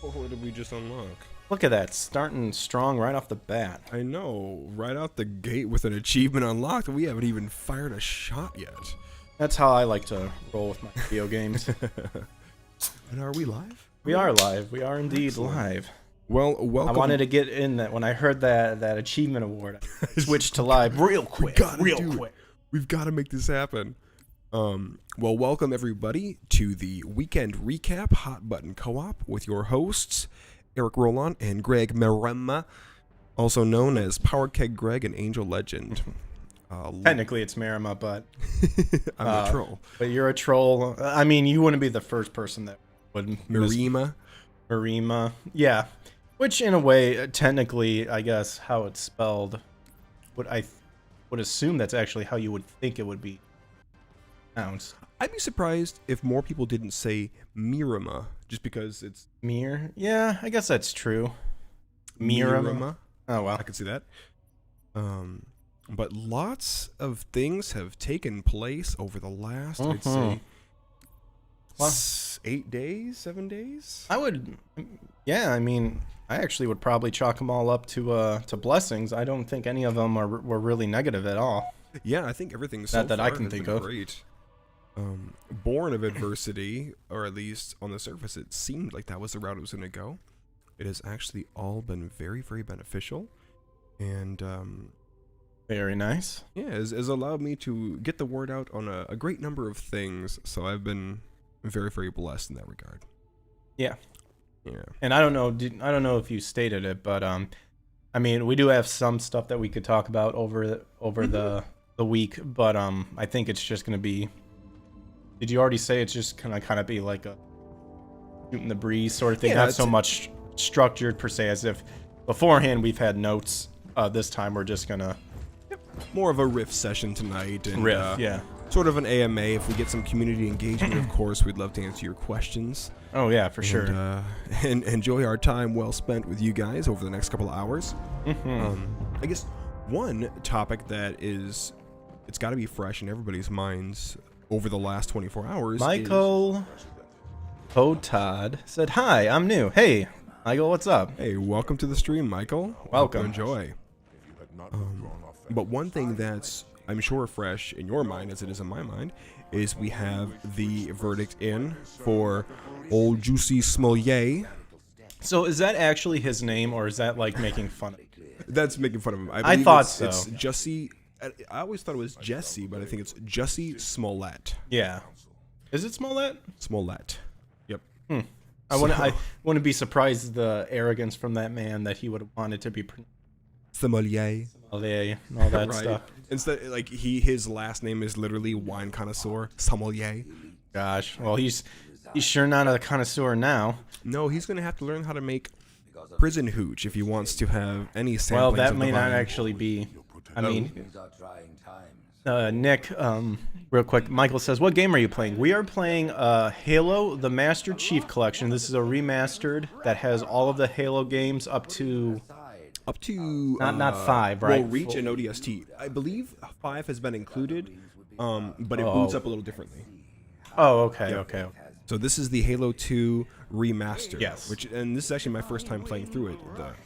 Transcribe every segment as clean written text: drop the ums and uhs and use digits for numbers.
What did we just unlock? Look at that, starting strong right off the bat. I know, right out the gate with an achievement unlocked, we haven't even fired a shot yet. That's how I like to roll with my video games. And are we live? We are live. We are indeed Excellent. live. Well, welcome. I wanted to get in that when I heard that achievement award. I switched to live real quick. We've got to make this happen. Well, welcome everybody to the weekend recap Hot Button Co-op with your hosts Eric Roland and Greg Merema, also known as Power Keg Greg and Angel Legend. Technically, it's Marima, but I'm a troll. But you're a troll. I mean, you wouldn't be the first person that would. Marima. Yeah. Which, in a way, technically, I guess how it's spelled, would assume that's actually how you would think it would be pronounced. I'd be surprised if more people didn't say Mirima, just because it's Mir? Yeah, I guess that's true. Mirima. Oh, well. I could see that. But lots of things have taken place over the last, I'd say, 8 days, 7 days? Yeah, I mean, I actually would probably chalk them all up to blessings. I don't think any of them were really negative at all. Yeah, I think everything so that far I can has think been of. Great. Born of adversity, or at least on the surface, it seemed like that was the route it was going to go. It has actually all been very, very beneficial, and Very nice. yeah, has allowed me to get the word out on a great number of things. So I've been very, very blessed in that regard. Yeah. Yeah. And I don't know if you stated it, but I mean, we do have some stuff that we could talk about over the week, but I think it's just gonna be. Did you already say it's just gonna kind of be like a shooting the breeze sort of thing? Yeah, Not so much structured per se as if beforehand we've had notes. This time we're just gonna More of a riff session tonight, and yeah. sort of an AMA. If we get some community engagement, of course, we'd love to answer your questions. Oh yeah, for sure. And enjoy our time well spent with you guys over the next couple of hours. I guess one topic that it's got to be fresh in everybody's minds over the last 24 hours. Michael Todd said, "Hi, I'm new. Hey, Michael, what's up? Hey, welcome to the stream, Michael. Welcome. Enjoy. But one thing that's, I'm sure, fresh in your mind, as it is in my mind, is we have the verdict in for old Juicy Smollier. So is that actually his name, or is that like making fun of him? That's making fun of him. I thought so. It's Jussie. I always thought it was Jesse, but I think it's Jussie Smollett. Yeah. Is it Smollett? Smollett. Yep. I wouldn't be surprised the arrogance from that man that he would have wanted to be Sommelier. and all that Right. stuff. Instead, like his last name is literally wine connoisseur, sommelier. Gosh, well he's sure not a connoisseur now. No, he's gonna have to learn how to make prison hooch if he wants to have any samplings. Well, that of may the not vine. actually be. I mean, Nick, real quick, Michael says, "What game are you playing?" We are playing Halo: The Master Chief Collection. This is a remastered that has all of the Halo games up to not 5, right? Well, Reach and ODST. I believe 5 has been included, but it boots up a little differently. Oh, okay. So this is the Halo 2 remastered. Yes. And this is actually my first time playing through it.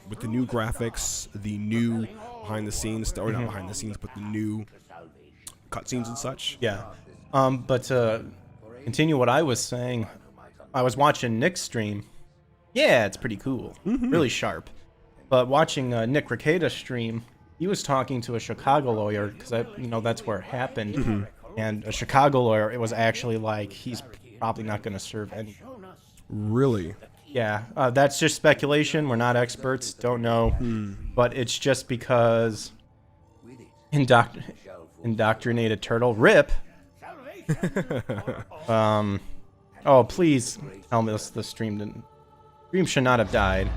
With the new graphics, the new behind the scenes, or not behind the scenes, but the new cutscenes and such. Yeah. But to continue what I was saying, I was watching Nick's stream. Yeah, it's pretty cool. Really sharp. But watching Nick Rekieta stream, he was talking to a Chicago lawyer, because that's where it happened. And a Chicago lawyer, it was actually like, he's probably not going to serve any. Really? Yeah, that's just speculation. We're not experts. Don't know. But it's just because indoctrinated turtle rip. Oh, please tell me the stream should not have died.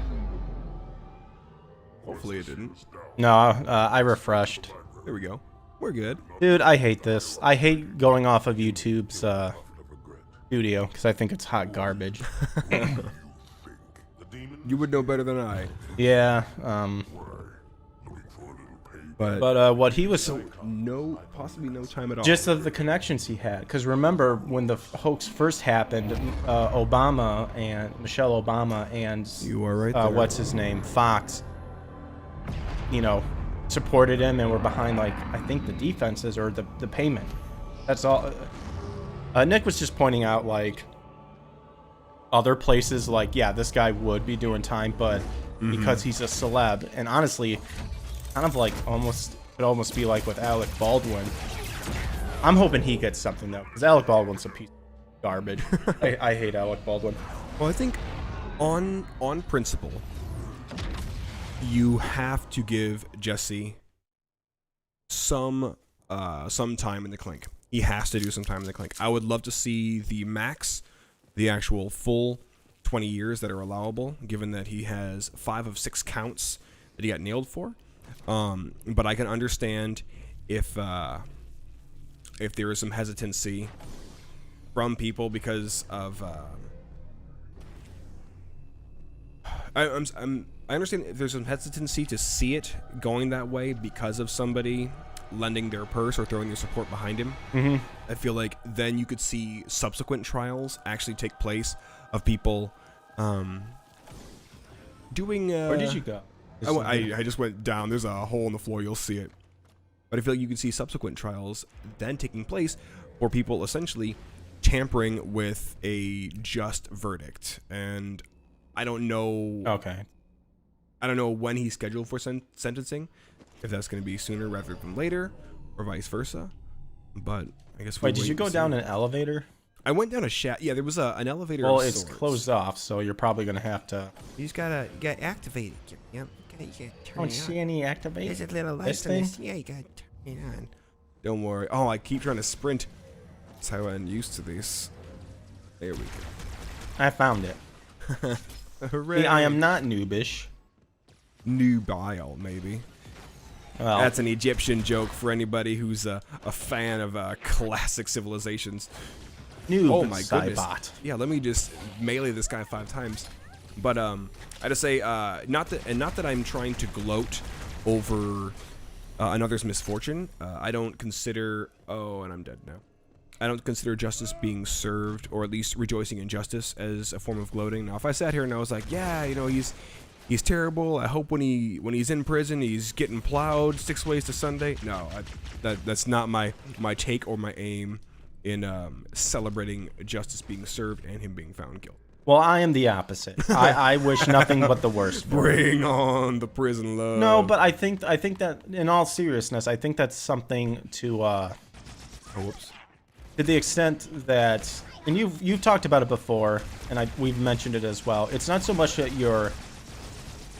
Hopefully it didn't. No, I refreshed. There we go. We're good. Dude, I hate this. I hate going off of YouTube's studio because I think it's hot garbage. You would know better than I. Yeah. But what he was possibly no time at all. just of the connections he had, because remember when the hoax first happened, Michelle Obama and You are right there. what's his name, Fox, supported him and were behind, like, I think the defenses or the payment. That's all. Nick was just pointing out, like, other places, like, yeah, this guy would be doing time, but because he's a celeb, and honestly, kind of like could almost be like with Alec Baldwin. I'm hoping he gets something though, because Alec Baldwin's a piece of garbage. I hate Alec Baldwin. Well, I think on principle, you have to give Jesse some time in the clink. He has to do some time in the clink. I would love to see the max, the actual full 20 years that are allowable, given that he has 5 of 6 counts that he got nailed for. But I can understand if there is some hesitancy from people because of I understand if there's some hesitancy to see it going that way because of somebody lending their purse or throwing their support behind him. I feel like then you could see subsequent trials actually take place of people doing Where did you go? I just went down. There's a hole in the floor. You'll see it. But I feel like you can see subsequent trials then taking place for people essentially tampering with a just verdict. And I don't know. Okay. I don't know when he's scheduled for sentencing. If that's going to be sooner rather than later, or vice versa. But I guess. Wait, did you go down an elevator? I went down a shaft. Yeah, there was an elevator. Well, of it's sorts. closed off, so you're probably gonna have to. You just gotta activate it. Yep. You gotta turn Don't it see on. any activate. There's a little light This on this. thing? Yeah, you gotta turn it on. Don't worry. Oh, I keep trying to sprint. That's how I'm used to these. There we go. I found it. Hooray. See, I am not noobish. Nubile, maybe. Well, That's an Egyptian joke for anybody who's a fan of classic civilizations. noob. Oh my goodness. Cybot. Yeah, let me just melee this guy 5 times. But I just say not that I'm trying to gloat over another's misfortune. I don't consider and I'm dead now. I don't consider justice being served, or at least rejoicing in justice, as a form of gloating. Now, if I sat here and I was like, yeah, he's terrible. I hope when he's in prison, he's getting plowed 6 ways to Sunday. No, that's not my take or my aim in celebrating justice being served and him being found guilty. Well, I am the opposite. I wish nothing but the worst. For him. Bring on the prison love. No, but I think that in all seriousness, I think that's something to whoops. to the extent that, and you've talked about it before, and we've mentioned it as well. It's not so much that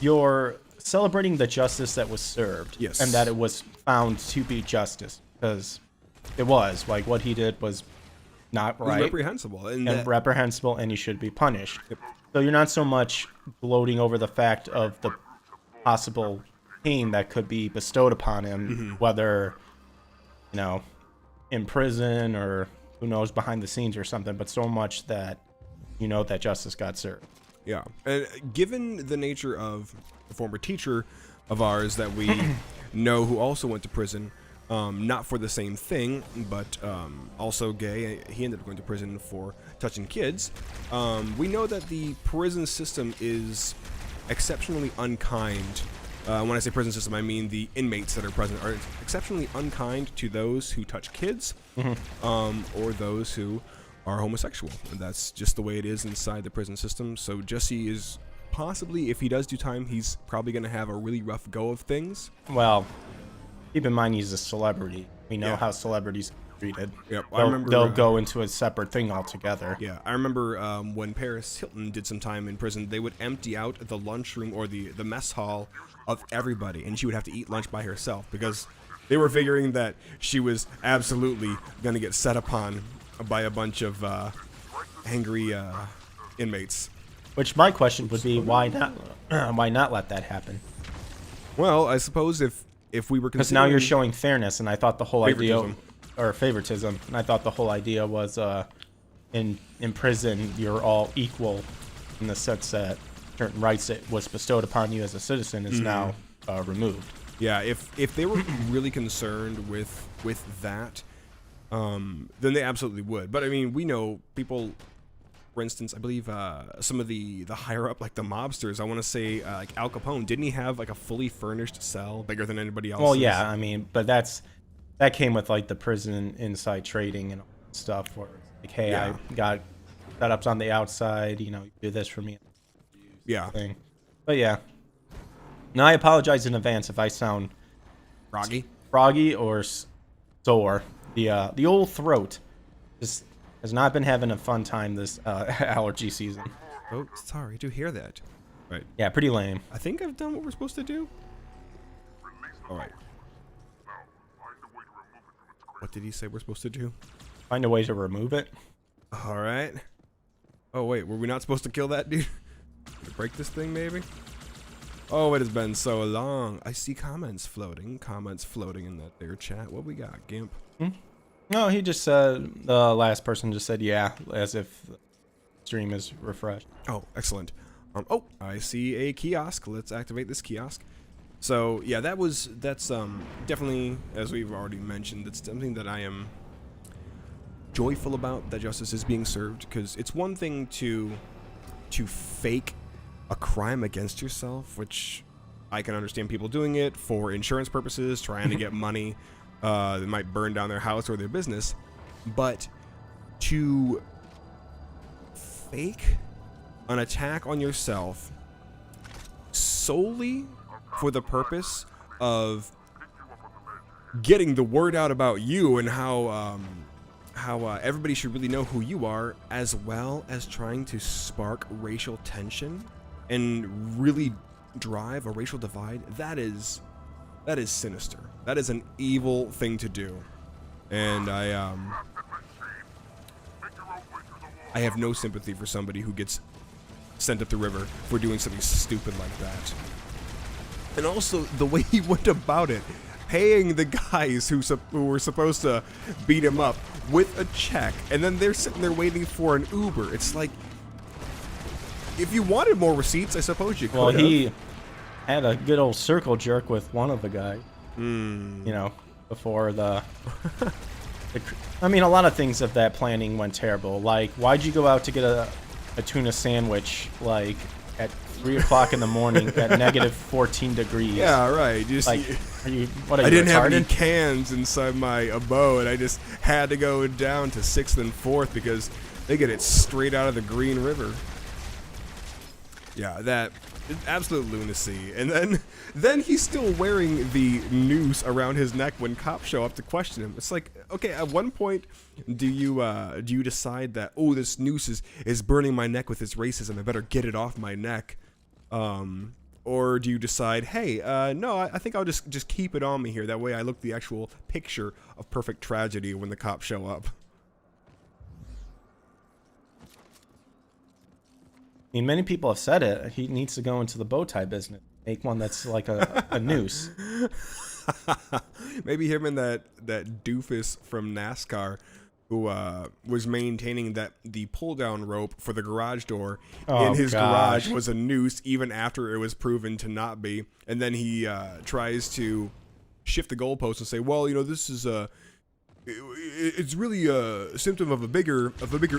you're celebrating the justice that was served, yes, and that it was found to be justice, because it was, like, what he did was not right, reprehensible, and reprehensible, and he should be punished. Yep. So you're not so much gloating over the fact of the possible pain that could be bestowed upon him, whether, in prison or who knows, behind the scenes or something, but so much that that justice got served. Yeah, and given the nature of the former teacher of ours that we know who also went to prison, not for the same thing, but also gay. He ended up going to prison for touching kids. We know that the prison system is exceptionally unkind. When I say prison system, I mean the inmates that are present are exceptionally unkind to those who touch kids, or those who are homosexual. And that's just the way it is inside the prison system. So Jesse is possibly, if he does do time, he's probably going to have a really rough go of things. Well, keep in mind he's a celebrity. We know Yeah. how celebrities are treated. Yep, I They'll, remember they'll go into a separate thing altogether. Yeah, I remember when Paris Hilton did some time in prison, they would empty out the lunchroom or the mess hall of everybody, and she would have to eat lunch by herself because they were figuring that she was absolutely going to get set upon by a bunch of angry inmates. Which my question would be, why not? Why not let that happen? Well, I suppose if we were Because now you're showing fairness, and I thought the whole Favoritism. idea, or favoritism, and I thought the whole idea was, in prison you're all equal, in the sense that certain rights that was bestowed upon you as a citizen is now removed. Yeah, if they were really concerned with that, then they absolutely would. But I mean, we know people. For instance, I believe some of the higher up, like the mobsters. I want to say like Al Capone. Didn't he have like a fully furnished cell, bigger than anybody else? Well, yeah, I mean, but that came with like the prison inside trading and all that stuff. Where it's like, hey, Yeah. I got setups on the outside. You do this for me. Yeah. Thing. But yeah. Now I apologize in advance if I sound froggy or sore. The old throat just has not been having a fun time this allergy season. Oh, sorry to hear that. Right. Yeah, pretty lame. I think I've done what we're supposed to do. All right. What did he say we're supposed to do? Find a way to remove it. All right. Oh wait, were we not supposed to kill that dude? Break this thing, maybe? Oh, it has been so long. I see comments floating in that there chat. What we got, Gimp? No, he just said, the last person just said, yeah, as if the stream is refreshed. Oh, excellent. Oh, I see a kiosk. Let's activate this kiosk. So yeah, that's definitely, as we've already mentioned, that's something that I am joyful about, that justice is being served, because it's one thing to fake a crime against yourself, which I can understand people doing it for insurance purposes, trying to get money. They might burn down their house or their business, but to fake an attack on yourself solely for the purpose of getting the word out about you and how everybody should really know who you are, as well as trying to spark racial tension and really drive a racial divide, that is sinister. That is an evil thing to do. And I have no sympathy for somebody who gets sent up the river for doing something stupid like that. And also the way he went about it, paying the guys who were supposed to beat him up with a check, and then they're sitting there waiting for an Uber. It's like, if you wanted more receipts, I suppose you could. Well, he had a good old circle jerk with one of the guys. Before I mean, a lot of things of that planning went terrible. Like, why'd you go out to get a tuna sandwich, like, at 3 o'clock in the morning at negative 14 degrees? Yeah, right. Just, like, are you I didn't retarded? have any cans inside my abode. I just had to go down to 6th and 4th because they get it straight out of the Green River. Yeah, that is absolute lunacy. And then he's still wearing the noose around his neck when cops show up to question him. It's like, okay, at one point, do you decide that, oh, this noose is burning my neck with its racism, I better get it off my neck? Or do you decide, hey, no, I think I'll just keep it on me here. That way I look the actual picture of perfect tragedy when the cops show up. I mean, many people have said it. He needs to go into the bow tie business. Make one that's like a noose. Maybe him and that doofus from NASCAR who was maintaining that the pull-down rope for the garage door in his garage was a noose even after it was proven to not be. And then he tries to shift the goalpost and say, well, this is it's really a symptom of a bigger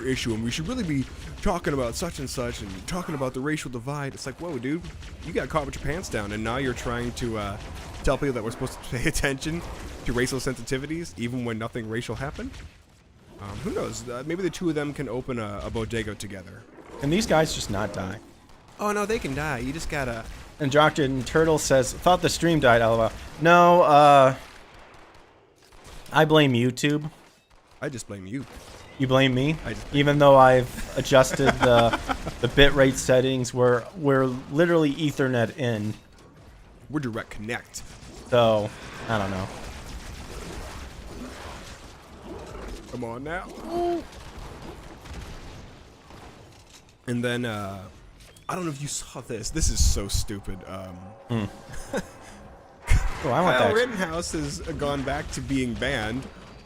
issue, and we should really be talking about such and such and talking about the racial divide. It's like, whoa, dude, you got caught with your pants down, and now you're trying to tell people that we're supposed to pay attention to racial sensitivities even when nothing racial happened. Who knows? Maybe the two of them can open a bodega together. And these guys just not die. Oh no, they can die. You just gotta. And Dr. Turtle says, thought the stream died, lol. No, I blame YouTube. I just blame you. You blame me? Even though I've adjusted the bitrate settings, we're literally Ethernet in. We're direct connect. So, I don't know. Come on now. And then, I don't know if you saw this. This is so stupid. Oh, I want Kyle that. Rittenhouse has gone back to being banned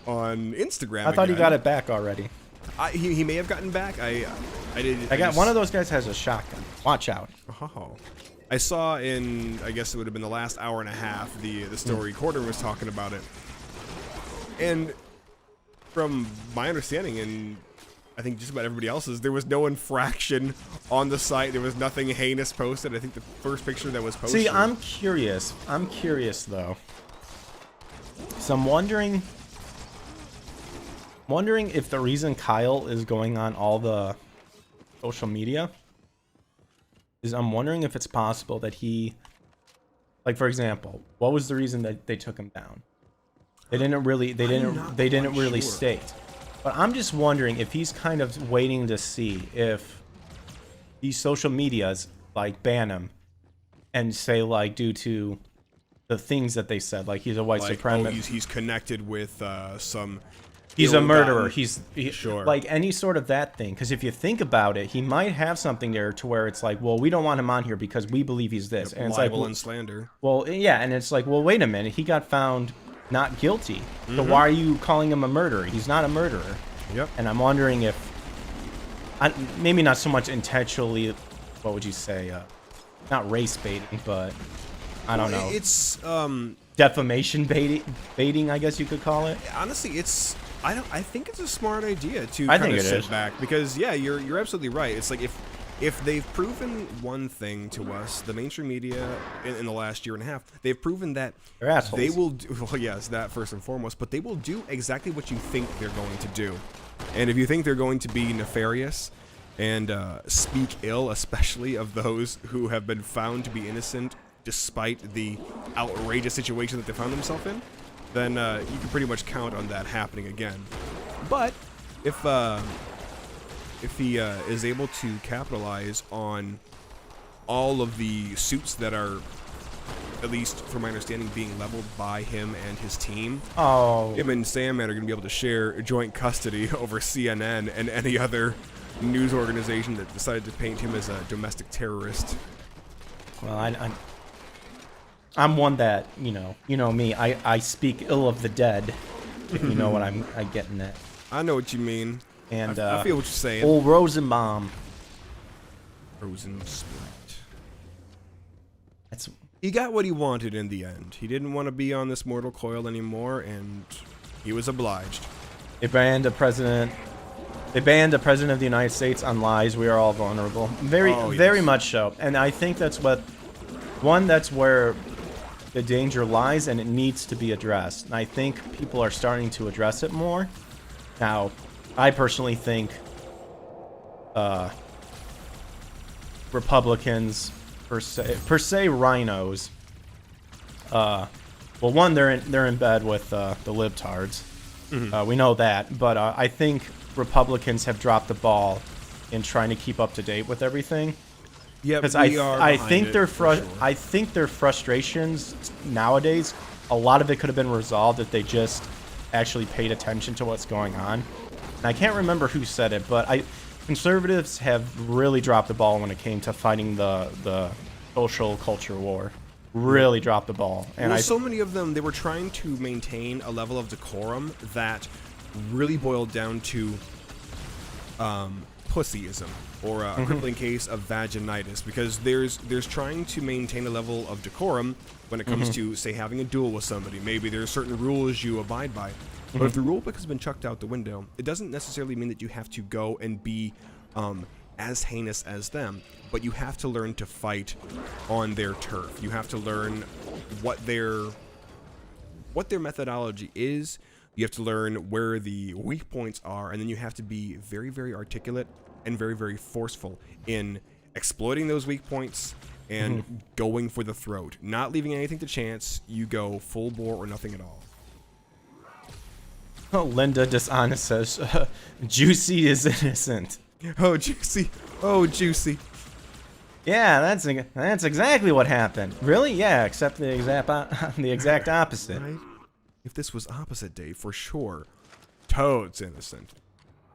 on Instagram. I thought he again. got it back already. He may have gotten back. I did. One of those guys has a shotgun. Watch out. Oh. I saw in, I guess it would have been the last hour and a half, the story Quarter was talking about it. And from my understanding, and I think just about everybody else's, there was no infraction on the site. There was nothing heinous posted. I think the first picture that was posted. See, I'm curious. I'm curious, though. So I'm wondering if the reason Kyle is going on all the social media is I'm wondering if it's possible that he, like, for example, what was the reason that they took him down? They didn't really state. But I'm just wondering if he's kind of waiting to see if these social medias like ban him and say, like, due to the things that they said, like he's a white supremacist. He's connected with some. He's a murderer. Sure. Like any sort of that thing. Because if you think about it, he might have something there to where it's like, well, we don't want him on here because we believe he's this. And it's like, libel and slander. Well, yeah, and it's like, well, wait a minute. He got found not guilty. So why are you calling him a murderer? He's not a murderer. Yep. And I'm wondering if, maybe not so much intentionally, what would you say? Not race baiting, but I don't know. It's defamation baiting, I guess you could call it. Honestly, I think it's a smart idea to I kind think of it sit is. back because you're absolutely right. It's like if they've proven one thing to us, the mainstream media in the last year and a half, they've proven that They're assholes. they will do, well, yes, that first and foremost, but they will do exactly what you think they're going to do. And if you think they're going to be nefarious and speak ill, especially of those who have been found to be innocent despite the outrageous situation that they found themselves in, then you can pretty much count on that happening again. But if he is able to capitalize on all of the suits that are, at least from my understanding, being leveled by him and his team, him and Sandman are going to be able to share joint custody over CNN and any other news organization that decided to paint him as a domestic terrorist. Well, I'm one that, you know me, I speak ill of the dead, if you know what I'm getting at. I know what you mean. And I feel what you're saying. Old Rosenbaum. Rosensplit. That's He got what he wanted in the end. He didn't want to be on this mortal coil anymore, and he was obliged. They banned a president of the United States on lies. We are all vulnerable. Very much so. And I think that's where the danger lies, and it needs to be addressed. And I think people are starting to address it more. Now, I personally think Republicans, per se rhinos, well, one, they're in bed with the libtards. We know that, but I think Republicans have dropped the ball in trying to keep up to date with everything. Yeah, because I think their frustrations nowadays, a lot of it could have been resolved if they just actually paid attention to what's going on. And I can't remember who said it, but conservatives have really dropped the ball when it came to fighting the social culture war. Really dropped the ball. And so many of them, they were trying to maintain a level of decorum that really boiled down to pussyism, or a crippling case of vaginitis, because there's trying to maintain a level of decorum when it comes to, say, having a duel with somebody. Maybe there are certain rules you abide by, but if the rule book has been chucked out the window, it doesn't necessarily mean that you have to go and be as heinous as them, but you have to learn to fight on their turf. You have to learn what their methodology is. You have to learn where the weak points are, and then you have to be very, very articulate and very, very forceful in exploiting those weak points and going for the throat. Not leaving anything to chance. You go full bore or nothing at all. Oh, Linda Dishonest says, Juicy is innocent. Oh, Juicy. Oh, Juicy. Yeah, that's exactly what happened. Really? Yeah, except the exact opposite. Right? If this was opposite day, for sure, Toad's innocent.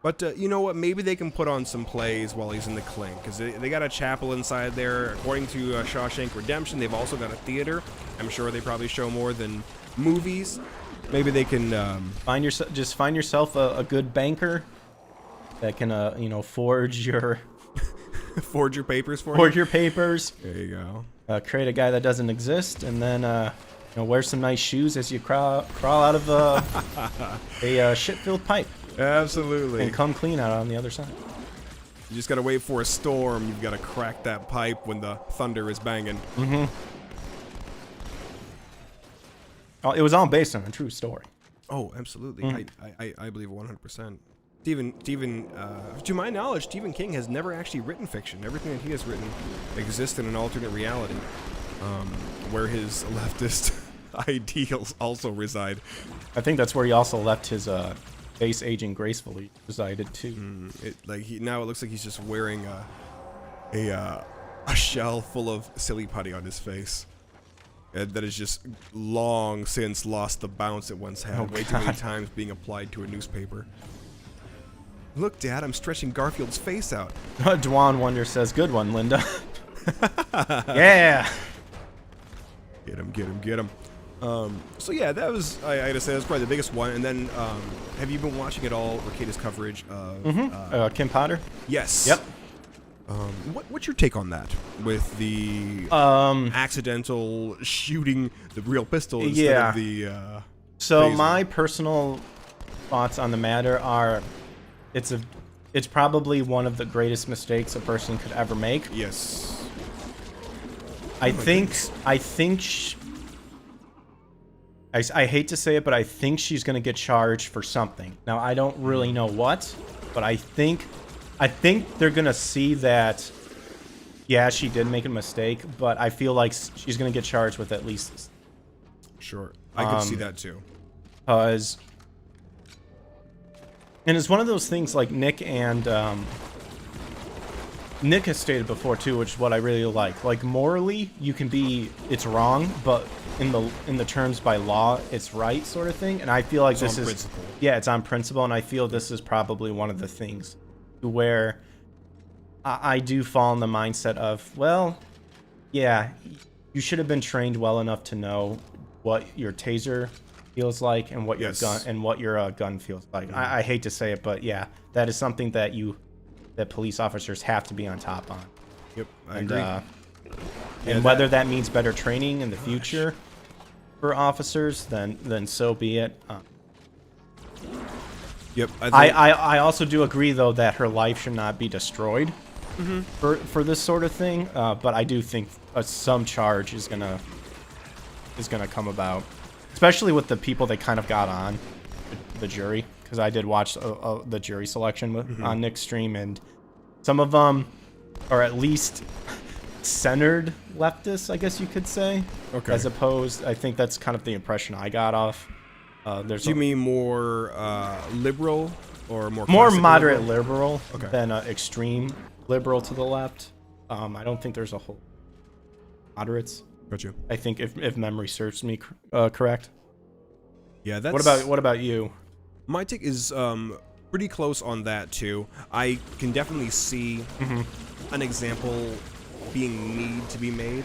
But you know what? Maybe they can put on some plays while he's in the clink, because they got a chapel inside there. According to Shawshank Redemption, they've also got a theater. I'm sure they probably show more than movies. Maybe they can find yourself a good banker that can forge your Forge your papers for Forge you. your papers. There you go. Create a guy that doesn't exist, and then wear some nice shoes as you crawl out of a shit-filled pipe, Absolutely. and come clean out on the other side. You just gotta wait for a storm. You've gotta crack that pipe when the thunder is banging. Mm-hmm. Oh, it was all based on a true story. Oh, absolutely. I believe 100%. Stephen, to my knowledge, Stephen King has never actually written fiction. Everything that he has written exists in an alternate reality, where his leftist ideals also reside. I think that's where he also left his face aging gracefully resided too. Now it looks like he's just wearing a shell full of silly putty on his face. That has just long since lost the bounce it once had. Way too many times being applied to a newspaper. Look, Dad, I'm stretching Garfield's face out. Dwan Wonder says, "Good one, Linda." Yeah. Get him. So yeah, that was, I gotta say, that was probably the biggest one. And then, have you been watching at all Rekida's coverage of... Kim Potter? Yes. Yep. What's your take on that? With the accidental shooting the real pistol instead of the So phaser? my personal thoughts on the matter are, it's probably one of the greatest mistakes a person could ever make. Yes. I think I hate to say it, but I think she's gonna get charged for something. Now I don't really know what, but I think they're gonna see that. Yeah, she did make a mistake, but I feel like she's gonna get charged with at least. Sure, I can see that too. Because, and it's one of those things like Nick has stated before too, which is what I really like. Like morally, you can be, it's wrong, but in the terms by law, it's right, sort of thing. And I feel like this is, principle. yeah, it's on principle, and I feel this is probably one of the things where I do fall in the mindset of, well, yeah, you should have been trained well enough to know what your taser feels like and what your gun feels like. I hate to say it, but yeah, that is something that police officers have to be on top on. Yep, I agree. And whether that means better training in the future for officers, then so be it. Yep. I also do agree though that her life should not be destroyed for this sort of thing. But I do think some charge is gonna come about, especially with the people they kind of got on the jury. Because I did watch the jury selection on Nick's stream, and some of them are at least centered leftists, I guess you could say. Okay. As opposed, I think that's kind of the impression I got off. Do you mean more liberal or more moderate liberal Okay. than extreme liberal to the left? I don't think there's a whole moderates. Gotcha. I think if memory serves me correct. Yeah, that's... What about you? My take is pretty close on that too. I can definitely see an example being need to be made,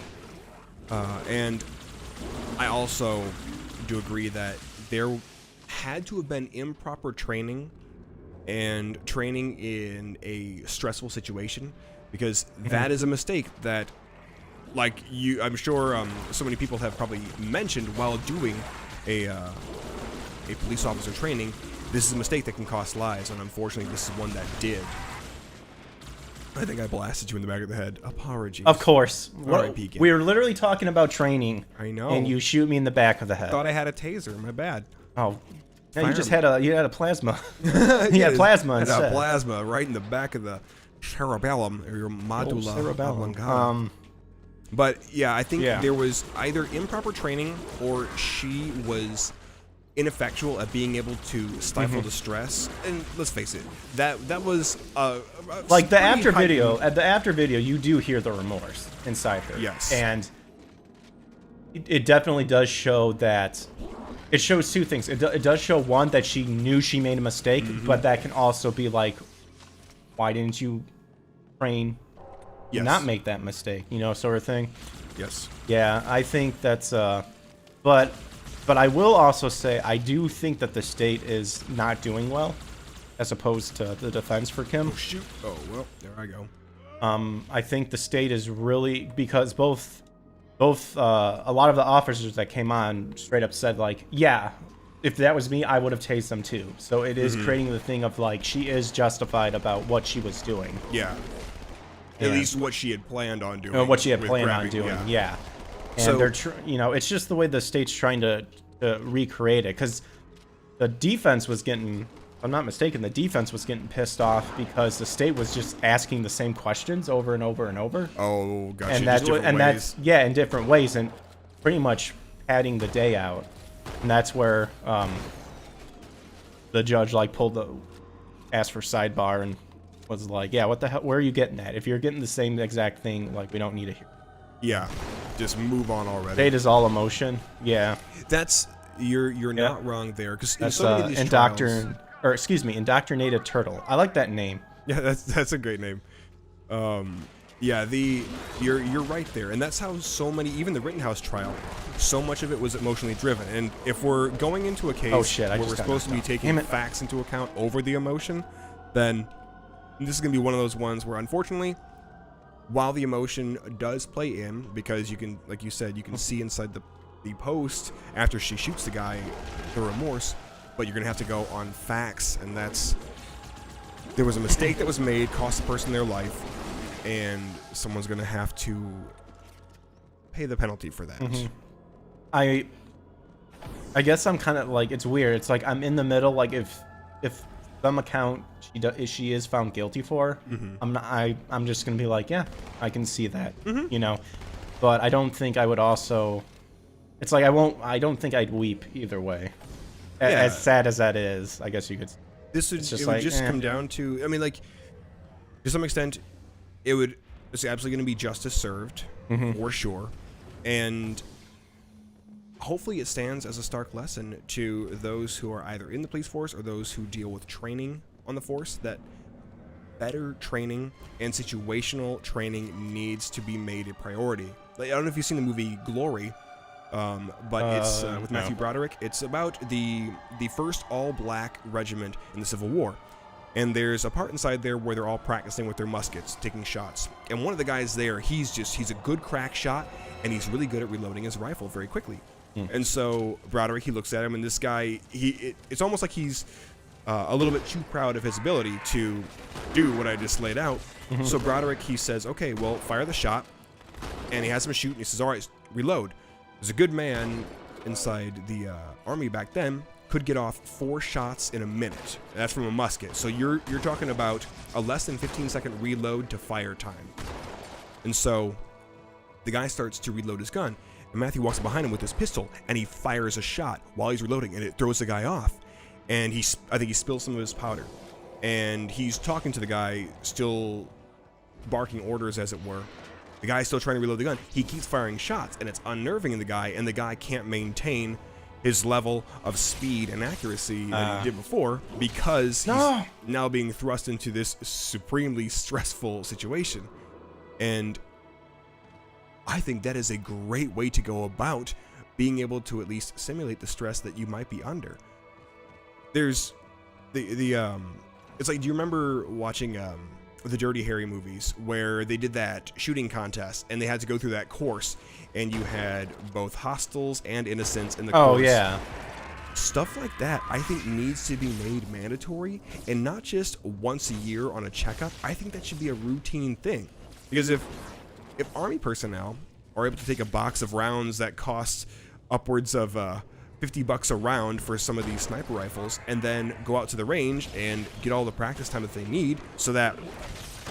and I also do agree that there had to have been improper training and training in a stressful situation, because that is a mistake that, like I'm sure so many people have probably mentioned while doing a police officer training. This is a mistake that can cost lives, and unfortunately, this is one that did. I think I blasted you in the back of the head. Apologies. Of course. R.I.P. Gimp. We were literally talking about training. I know. And you shoot me in the back of the head. Thought I had a taser. My bad. Oh. No, Fire you just me. had a plasma. You had plasma Had instead. a plasma right in the back of the cerebellum, or your medulla cerebellum. oblongata. But yeah, I think Yeah. there was either improper training or she was ineffectual at being able to stifle the stress. And let's face it, that was Like the pretty after heightened- video, at the after video, you do hear the remorse inside her. Yes. And it definitely does show that. It shows two things. It does show, one, that she knew she made a mistake, but that can also be like, why didn't you train to Yes. not make that mistake? You know, sort of thing. Yes. Yeah, I think that's but I will also say I do think that the state is not doing well, as opposed to the defense for Kim. Oh shoot. Oh well, there I go. I think the state is really, because both a lot of the officers that came on straight up said like, yeah, if that was me, I would have tased them too. So it is creating the thing of like, she is justified about what she was doing. Yeah. At least what she had planned on doing. What she had planned on doing, yeah. And So- they're, it's just the way the state's trying to recreate it, because the defense was getting, if I'm not mistaken, the defense was getting pissed off because the state was just asking the same questions over and over and over. Oh, gotcha. And Just different ways. that's in different ways, and pretty much padding the day out. And that's where the judge like asked for sidebar and was like, yeah, what the hell, where are you getting at? If you're getting the same exact thing, like, we don't need to hear. Yeah. Just move on already. State is all emotion. Yeah. That's you're not wrong there, because That's so many of these trials, indoctrinated turtle. I like that name. Yeah, that's a great name. Yeah, you're right there, and that's how so many, even the Rittenhouse trial, so much of it was emotionally driven. And if we're going into a case I where just we're got supposed to be knocked out. taking facts into account over the emotion, then this is gonna be one of those ones where, unfortunately, while the emotion does play in, because you can, like you said, you can see inside the post after she shoots the guy, the remorse, but you're gonna have to go on facts, and there was a mistake that was made, cost the person their life, and someone's gonna have to pay the penalty for that. I guess I'm kind of like, it's weird. It's like I'm in the middle. Like if some account she is found guilty for, I'm just gonna be like, yeah, I can see that, But I don't think I would also. It's like I don't think I'd weep either way. As sad as that is, I guess you could. This would It's just, just come down to, I mean, like, to some extent, it's absolutely going to be justice served, for sure, and hopefully it stands as a stark lesson to those who are either in the police force or those who deal with training on the force, that better training and situational training needs to be made a priority. Like, I don't know if you've seen the movie Glory, but it's with Matthew Broderick. It's about the first all-black regiment in the Civil War. And there's a part inside there where they're all practicing with their muskets, taking shots. And one of the guys there, he's a good crack shot, and he's really good at reloading his rifle very quickly. And so Broderick, he looks at him, and this guy, it's almost like he's a little bit too proud of his ability to do what I just laid out. So Broderick, he says, okay, well, fire the shot. And he has him shoot, and he says, all right, reload. There's a good man inside the army back then could get off 4 shots in a minute. That's from a musket. So you're talking about a less than 15-second reload to fire time. And so the guy starts to reload his gun, and Matthew walks behind him with his pistol, and he fires a shot while he's reloading, and it throws the guy off. And I think he spills some of his powder. And he's talking to the guy, still barking orders, as it were. The guy's still trying to reload the gun. He keeps firing shots, and it's unnerving the guy, and the guy can't maintain his level of speed and accuracy that he did before, because he's now being thrust into this supremely stressful situation. And I think that is a great way to go about being able to at least simulate the stress that you might be under. There's it's like, do you remember watching the Dirty Harry movies where they did that shooting contest and they had to go through that course, and you had both hostiles and innocents in the course? Oh yeah. Stuff like that, I think, needs to be made mandatory, and not just once a year on a checkup. I think that should be a routine thing, because if Army personnel are able to take a box of rounds that costs upwards of $50 a round for some of these sniper rifles, and then go out to the range and get all the practice time that they need, so that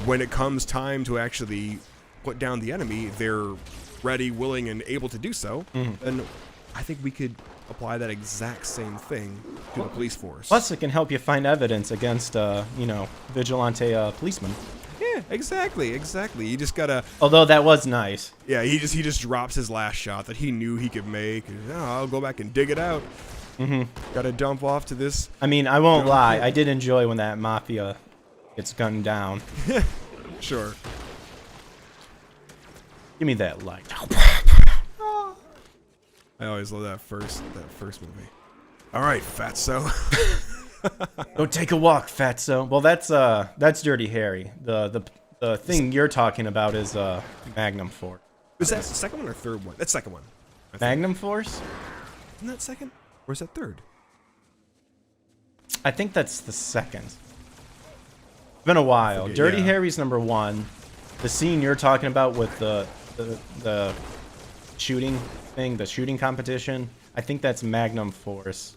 when it comes time to actually put down the enemy, they're ready, willing, and able to do so, then I think we could apply that exact same thing to the police force. Plus, it can help you find evidence against, vigilante policemen. Yeah, exactly. You just gotta. Although that was nice. Yeah, he just drops his last shot that he knew he could make. And, I'll go back and dig it out. Gotta dump off to this. I mean, I won't lie. I did enjoy when that mafia gets gunned down. Sure. Give me that light. I always love that first movie. All right, Fatso. Go take a walk, fatso. Well, that's Dirty Harry. The The thing you're talking about is Magnum Force. Is that the second one or third one? That's second one. I think. Magnum Force? Isn't that second? Or is that third? I think that's the second. It's been a while. Forget, Dirty yeah. Harry's number 1. The scene you're talking about with the shooting thing, the shooting competition, I think that's Magnum Force.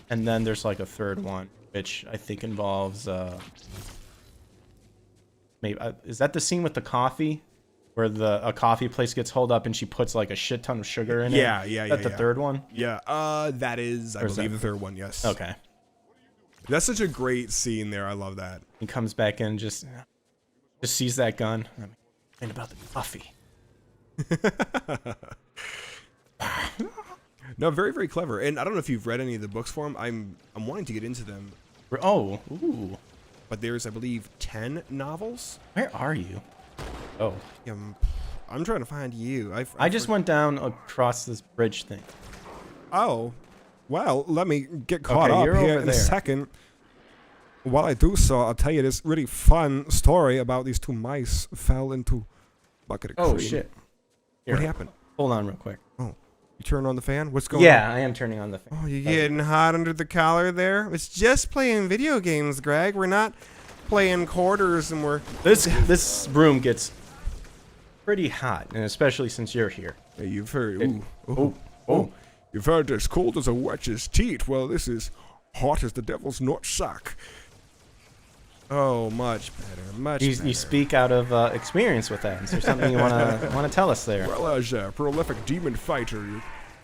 And then there's like a third one, which I think involves maybe is that the scene with the coffee, where a coffee place gets holed up and she puts like a shit ton of sugar in it? Yeah. Is that the third one? Yeah. That is, I believe, the third one. Yes. Okay. That's such a great scene there. I love that. He comes back in, just sees that gun. I mean, and about the coffee. No, very, very clever. And I don't know if you've read any of the books for him. I'm wanting to get into them. Oh, ooh. But there's, I believe, 10 novels. Where are you? Oh. I'm trying to find you. I just went down across this bridge thing. Oh. Well, let me get caught up you're here over in a there. second. While I do so, I'll tell you this really fun story about these 2 mice fell into a bucket of Oh, cream. shit. What Here, happened? hold on real quick. Oh, you turn on the fan? What's going on? Yeah, I am turning on the fan. Oh, you're getting hot under the collar there? It's just playing video games, Greg. We're not playing quarters and we're... This room gets pretty hot, and especially since you're here. Hey, you've heard... Oh. You've heard as cold as a witch's teat. Well, this is hot as the devil's nutsack. Oh, much better, much better. You speak out of experience with that. Is there something you wanna tell us there? Well, as a prolific demon fighter,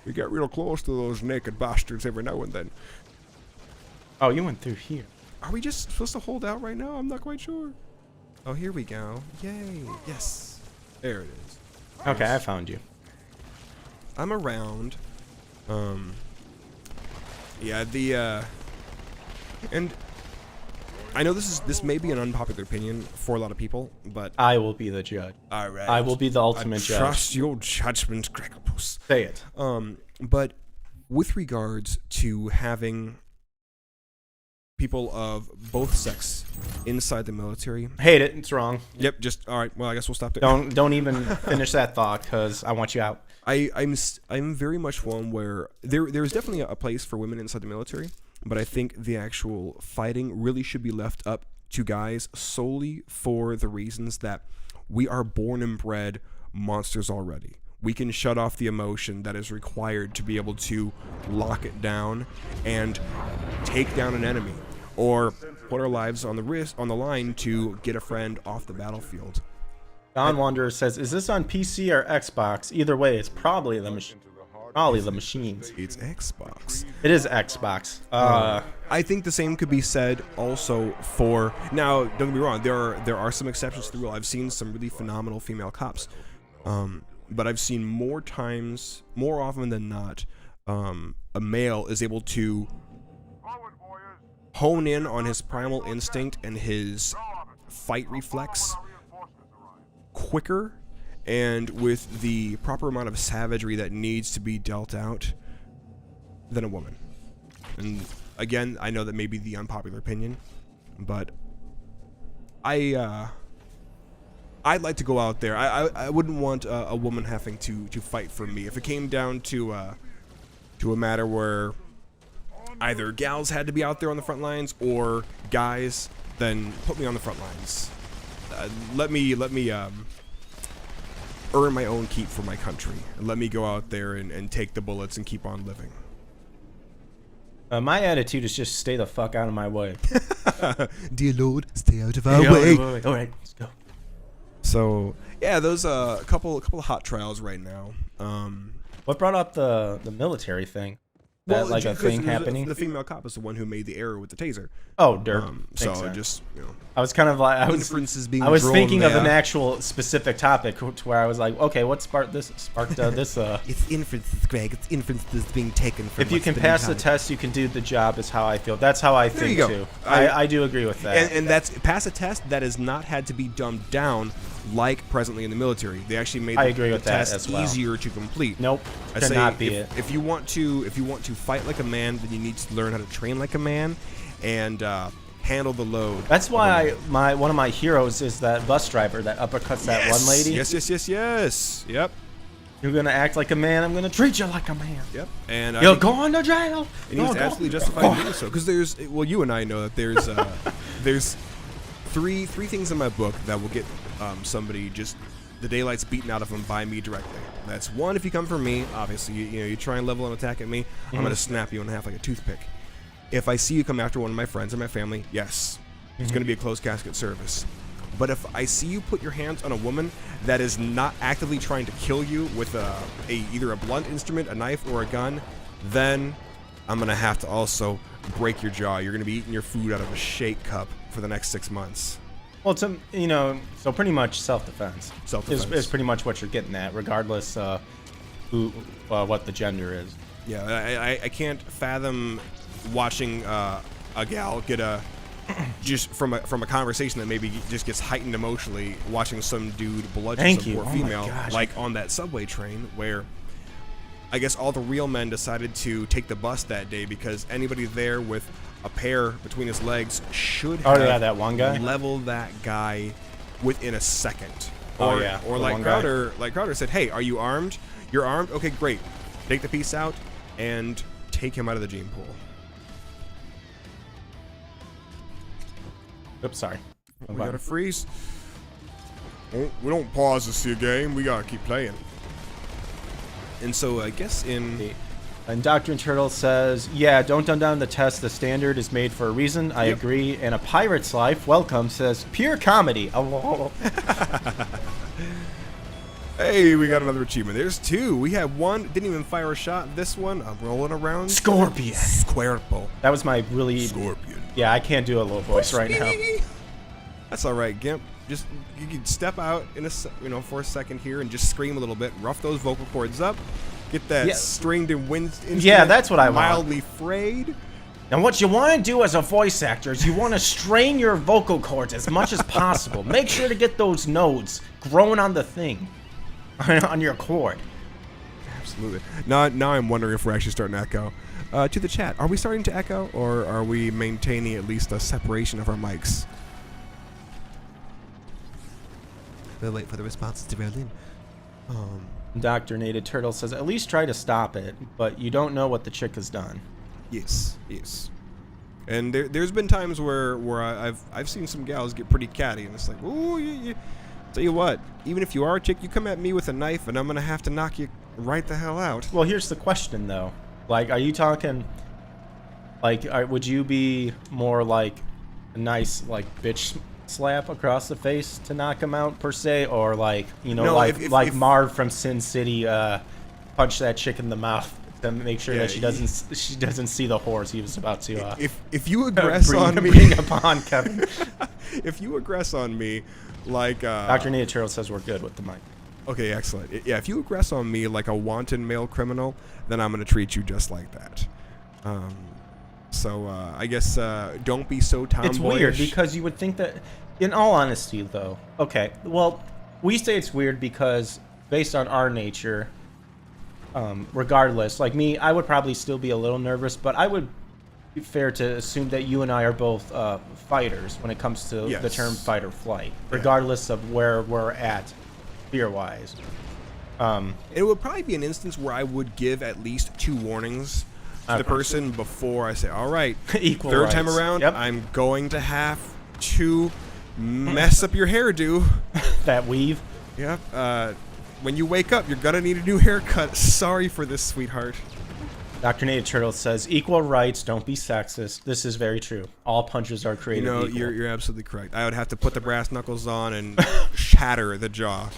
you get real close to those naked bastards every now and then. Oh, you went through here. Are we just supposed to hold out right now? I'm not quite sure. Oh, here we go. Yay. Yes. There it is. Okay, I found you. I'm around. Yeah, and I know this may be an unpopular opinion for a lot of people, but I will be the judge. all right. I will be the ultimate judge. Trust your judgment, Gregopus. Say it. But with regards to having people of both sex inside the military, Hate it. It's wrong. yep. Just all right. Well, I guess we'll stop there. Don't even finish that thought, because I want you out. I'm very much one where there's definitely a place for women inside the military, but I think the actual fighting really should be left up to guys solely for the reasons that we are born and bred monsters already. We can shut off the emotion that is required to be able to lock it down and take down an enemy, or put our lives on the line to get a friend off the battlefield. Don Wanderer says, "Is this on PC or Xbox? Either way, it's probably the machines." It's Xbox. It is Xbox. I think the same could be said also for... Now, don't get me wrong, there are some exceptions to the rule. I've seen some really phenomenal female cops. But I've seen more often than not, a male is able to hone in on his primal instinct and his fight reflex quicker and with the proper amount of savagery that needs to be dealt out than a woman. And again, I know that may be the unpopular opinion, but I'd like to go out there. I wouldn't want a woman having to fight for me. If it came down to a matter where either gals had to be out there on the front lines or guys, then put me on the front lines. Let me earn my own keep for my country. And let me go out there and take the bullets and keep on living. My attitude is just stay the fuck out of my way. Dear Lord, stay out of our way. All right, let's go. So yeah, those a couple of hot trials right now. What brought up the military thing? That like a thing happening? The female cop is the one who made the error with the taser. Oh, dirt. So Makes sense. just I was kind of like inferences being I was drawn thinking of there. an actual specific topic to where I was like, okay, what sparked this? It's inferences, Greg. It's inferences being taken from. If you what's can been pass the encountered. test, you can do the job. Is how I feel. That's how I think you go. too. I- I do agree with that. And that's pass a test that has not had to be dumbed down like presently in the military. They actually made I the, agree the with that test as well. easier to complete. Nope, I say cannot be it. if you want to fight like a man, then you need to learn how to train like a man and handle the load. That's why one of my heroes is that bus driver that uppercuts that one lady. Yes. Yep. You're gonna act like a man. I'm gonna treat you like a man. Yep. And You're going to jail. And he's absolutely justified in doing so, because you and I know that there's three things in my book that will get somebody just the daylight's beaten out of them by me directly. That's one, if you come for me, obviously you try and level an attack at me, I'm gonna snap you in half like a toothpick. If I see you come after one of my friends or my family, yes, it's gonna be a closed casket service. But if I see you put your hands on a woman that is not actively trying to kill you with either a blunt instrument, a knife, or a gun, then I'm going to have to also break your jaw. You're going to be eating your food out of a shake cup for the next 6 months. Well, so pretty much self-defense. Self-defense is pretty much what you're getting at, regardless what the gender is. Yeah, I can't fathom watching a gal get just from a conversation that maybe just gets heightened emotionally, watching some dude bludgeon some poor female, like on that subway train, where I guess all the real men decided to take the bus that day because anybody there with a pair between his legs should have that one guy leveled that guy within a second. Or like Crowder said, "Hey, are you armed? You're armed? Okay, great. Take the piece out and take him out of the gene pool." Oops, sorry. We gotta freeze. We don't pause to see a game. We gotta keep playing. And so I guess And Dr. Turtle says, yeah, don't dumb down the test. The standard is made for a reason. I agree. And A Pirate's Life, welcome, says, pure comedy. Oh. Hey, we got another achievement. There's two. We had one. Didn't even fire a shot. This one, I'm rolling around. Scorpion. Cuerpo. That was my really... Scorpion. Yeah, I can't do a low voice right now. That's all right, Gimp. Just you can step out for a second here and just scream a little bit, rough those vocal cords up, get that stringed and wind instrument. Yeah, that's what I want. Mildly frayed. And what you want to do as a voice actor is you want to strain your vocal cords as much as possible. Make sure to get those nodes growing on the thing, on your cord. Absolutely. Now I'm wondering if we're actually starting to echo. To the chat, are we starting to echo, or are we maintaining at least a separation of our mics? We'll wait for the responses to roll in. Dr. Nated Turtle says, at least try to stop it, but you don't know what the chick has done. Yes. And there's been times where I've seen some gals get pretty catty, and it's like, ooh, tell you what, even if you are a chick, you come at me with a knife, and I'm gonna have to knock you right the hell out. Well, here's the question, though. Like, are you talking, like, would you be more like a nice, like, bitch slap across the face to knock him out, per se? Or, like, if Marv from Sin City punch that chick in the mouth to make sure that she doesn't see the horse he was about to if you aggress on me. Bring upon Kevin. If you aggress on me, like... Dr. Neotero says we're good with the mic. Okay, excellent. Yeah, if you aggress on me like a wanton male criminal, then I'm going to treat you just like that. So I guess don't be so tomboyish. It's weird because you would think that, in all honesty, though. Okay, well, we say it's weird because based on our nature, regardless, like me, I would probably still be a little nervous, but I would be fair to assume that you and I are both fighters when it comes to the term fight or flight, regardless of where we're at. Fear-wise, it would probably be an instance where I would give at least 2 warnings to the person before I say, all right, equal third rights. time around, I'm going to have to mess up your hairdo. That weave. Yep. When you wake up, you're gonna need a new haircut. Sorry for this, sweetheart. Dr. Native Turtle says, equal rights, don't be sexist. This is very true. All punches are created equal. You're absolutely correct. I would have to put the brass knuckles on and shatter the jaw.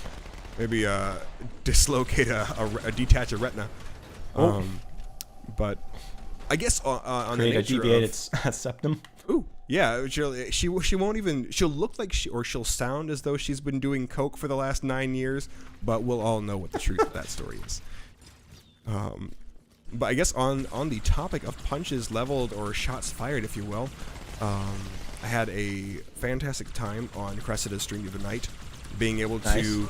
Maybe dislocate detach a retina. But I guess on the nature a deviated septum. Ooh, yeah. She won't even. She'll look like she'll sound as though she's been doing coke for the last 9 years. But we'll all know what the truth of that story is. But I guess on the topic of punches leveled or shots fired, if you will, I had a fantastic time on Cressida's stream the other night, being able to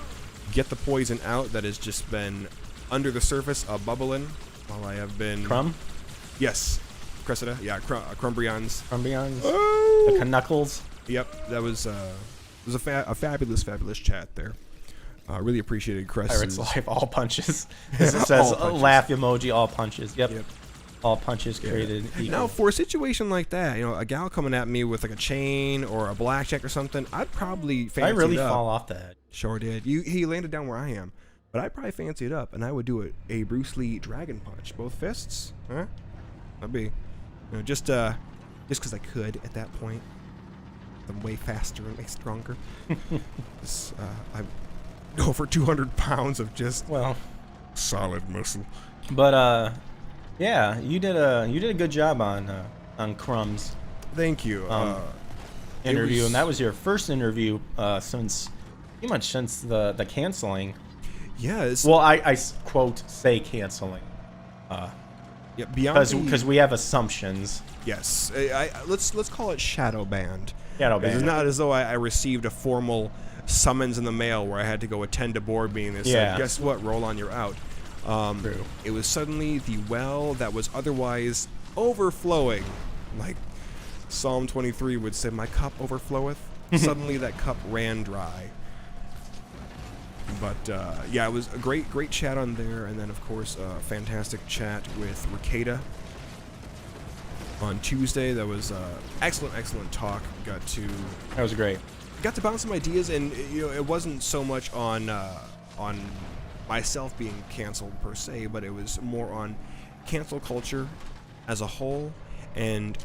get the poison out that has just been under the surface, bubbling, while I have been... Crumb? Yes. Cressida, yeah, Crumbrions. Crumbrions. Oh! The Knuckles. Yep, that was a fabulous chat there. Really appreciated Cress's. Pirates Live, all punches. As it says, All punches. laugh emoji, all punches. Yep. All punches Yeah. created equal. Now, for a situation like that, a gal coming at me with like a chain or a blackjack or something, I'd probably fancy I really it up. fall off that. Sure did. He landed down where I am, but I'd probably fancy it up, and I would do a Bruce Lee dragon punch, both fists. Huh? That'd be, just because I could at that point. I'm way faster and way stronger. I go for 200 pounds of just solid muscle. But yeah, you did a good job on Crumb's Thank you. interview, and that was your first interview since pretty much since the canceling. Yeah. Well, I quote say canceling. Yeah, beyond Because we have assumptions. Yes, let's call it shadow banned. Shadow banned. It's not as though I received a formal summons in the mail where I had to go attend a board meeting that said, "Guess what, Roland, you're out." True. It was suddenly the well that was otherwise overflowing, like Psalm 23 would say, "My cup overfloweth." Suddenly, that cup ran dry. But yeah, it was a great chat on there, and then of course a fantastic chat with Ricada on Tuesday. That was excellent talk. That was great. Got to bounce some ideas, and it wasn't so much on myself being canceled per se, but it was more on cancel culture as a whole and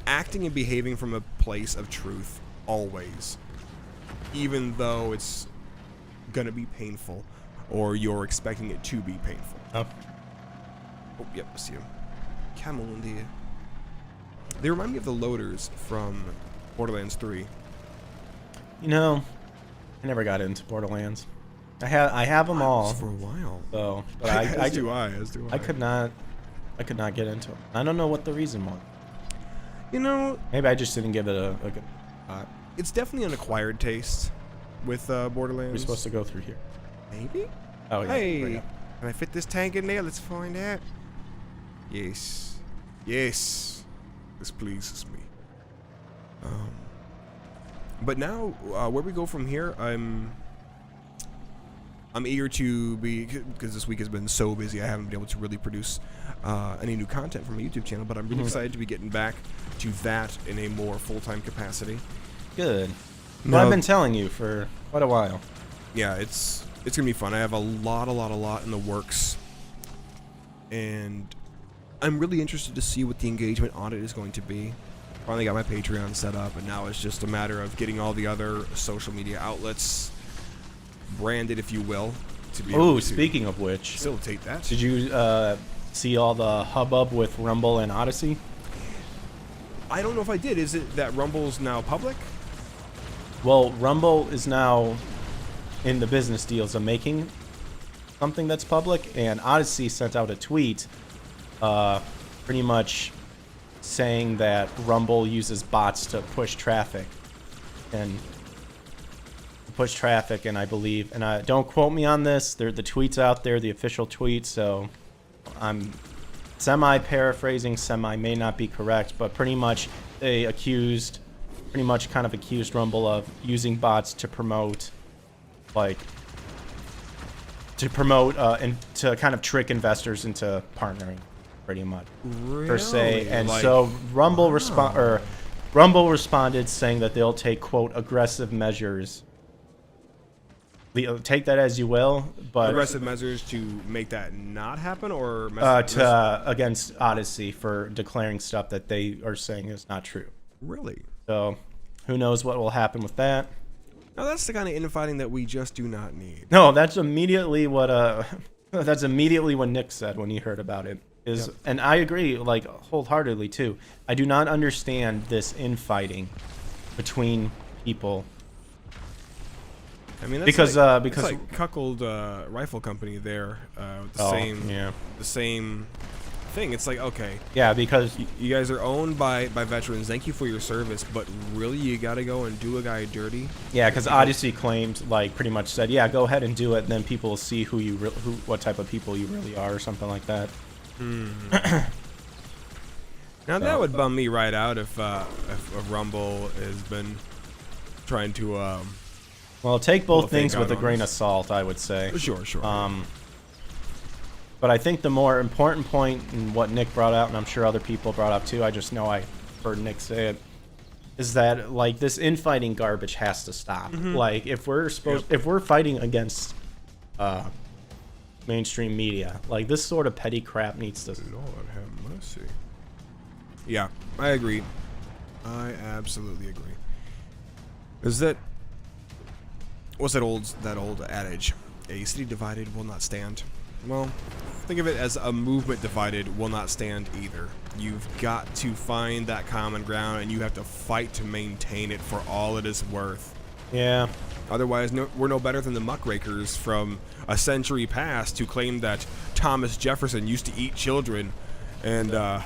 acting and behaving from a place of truth always, even though it's gonna be painful or you're expecting it to be painful. Oh, Yep, I see him. Camel in the... They remind me of the loaders from Borderlands 3. I never got into Borderlands. I have them all. For a while. So, but As do I. I could not get into it. I don't know what the reason was. Maybe I just didn't give it a good thought. It's definitely an acquired taste with Borderlands. We're supposed to go through here. Maybe? Oh, yeah. There we Hey, go. can I fit this tank in there? Let's find out. Yes. Yes. This pleases me. But now, where we go from here, I'm eager to be, because this week has been so busy, I haven't been able to really produce any new content from my YouTube channel, but I'm really excited to be getting back to that in a more full-time capacity. Good. No. Well, I've been telling you for quite a while. Yeah, it's gonna be fun. I have a lot in the works, and I'm really interested to see what the engagement on it is going to be. Finally got my Patreon set up, and now it's just a matter of getting all the other social media outlets branded, if you will, to be able Oh, to speaking of which, facilitate that. did you see all the hubbub with Rumble and Odyssey? I don't know if I did. Is it that Rumble's now public? Well, Rumble is now in the business deals of making something that's public, and Odyssey sent out a tweet pretty much saying that Rumble uses bots to push traffic. And I believe, and don't quote me on this, the tweet's out there, the official tweet, so I'm semi-paraphrasing, semi may not be correct, but pretty much they accused Rumble of using bots to promote, and to kind of trick investors into partnering, pretty much, per se. And so Rumble responded saying that they'll take, quote, aggressive measures. Take that as you will, but Aggressive measures to make that not happen, or against Odyssey for declaring stuff that they are saying is not true. really? So, who knows what will happen with that? Now that's the kind of infighting that we just do not need. No, that's immediately what Nick said when he heard about it. And I agree, like, wholeheartedly too. I do not understand this infighting between people. I mean, that's Because it's like Cuckold Rifle Company there, with the same thing. It's like, okay, Yeah, because you guys are owned by veterans. Thank you for your service, but really, you got to go and do a guy dirty? Odyssey claimed, like, pretty much said, yeah, go ahead and do it, and then people will see what type of people you really are, or something like that. Now that would bum me right out if Rumble has been trying to. Well, take Well, both things thank with God a on grain of this. salt, I would say. Sure. But I think the more important point in what Nick brought out, and I'm sure other people brought up too, I just know I heard Nick say it, is that like this infighting garbage has to stop. Like if we're fighting against mainstream media, like this sort of petty crap needs to. Lord have mercy. Yeah, I agree. I absolutely agree. Is that what's that old adage? A city divided will not stand. Well, think of it as a movement divided will not stand either. You've got to find that common ground, and you have to fight to maintain it for all it is worth. Yeah. Otherwise, we're no better than the muckrakers from a century past who claimed that Thomas Jefferson used to eat children, and Well,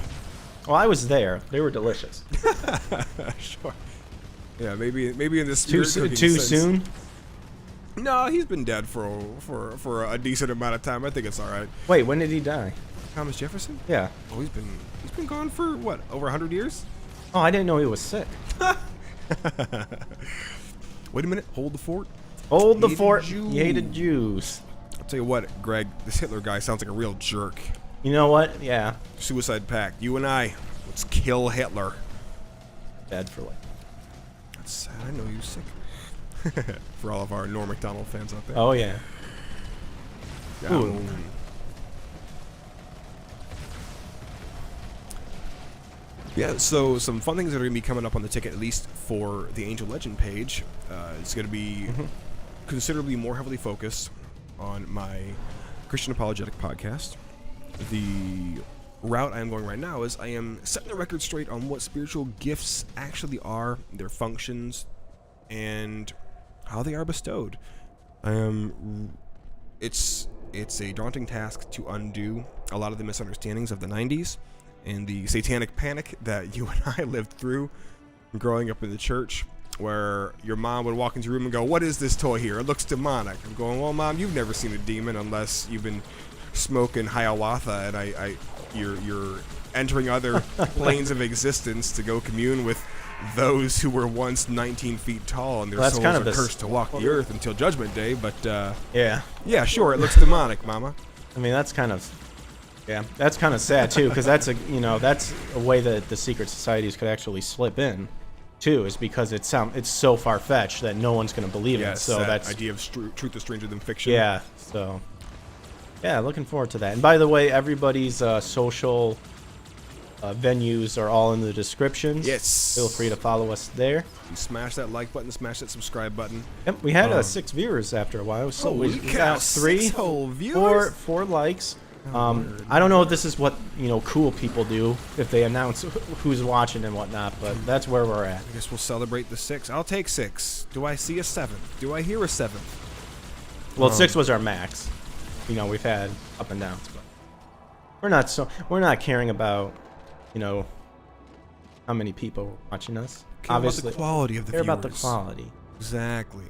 I was there. They were delicious. sure. Yeah, maybe in the Too spirit cooking too sense. soon. No, he's been dead for a decent amount of time. I think it's all right. Wait, when did he die? Thomas Jefferson? Yeah. Oh, he's been gone for what, over 100 years? Oh, I didn't know he was sick. Wait a minute. Hold the fort. Hold the Hated fort. Jews. He hated Jews. I'll tell you what, Greg. This Hitler guy sounds like a real jerk. You know what? Yeah. Suicide pact. You and I. Let's kill Hitler. Dead for like. That's sad. I know you're sick. For all of our Norm Macdonald fans out there. Oh yeah. Ooh. Yeah, so some fun things that are going to be coming up on the ticket, at least for the Angel Legend page. It's going to be considerably more heavily focused on my Christian Apologetic podcast. The route I am going right now is I am setting the record straight on what spiritual gifts actually are, their functions, and how they are bestowed. It's a daunting task to undo a lot of the misunderstandings of the 90s and the satanic panic that you and I lived through growing up in the church, where your mom would walk into your room and go, "What is this toy here? It looks demonic." I'm going, "Well, Mom, you've never seen a demon unless you've been smoking Hiawatha, and you're entering other planes of existence to go commune with those who were once 19 feet tall, and their Well, that's souls kind of are the cursed to walk the earth until Judgment Day." But Yeah. sure, it looks demonic, Mama. I mean, that's kind of sad too, because that's a way that the secret societies could actually slip in, too, is because it's so far fetched that no one's going to believe it. So that that's idea of truth is stranger than fiction. yeah. So yeah, looking forward to that. And by the way, everybody's social venues are all in the description. Yes. Feel free to follow us there. You smash that like button, smash that subscribe button. Yep, we had 6 viewers after a while, so we Holy got cow, 3 6 whole viewers? 4 likes. I don't know if this is what cool people do if they announce who's watching and whatnot, but that's where we're at. I guess we'll celebrate the 6. I'll take 6. Do I see a 7th? Do I hear a 7th? Well, 6 was our max. We've had up and downs, but we're not caring about how many people are watching us. Care Obviously, about the quality of the care viewers. about the quality. Exactly.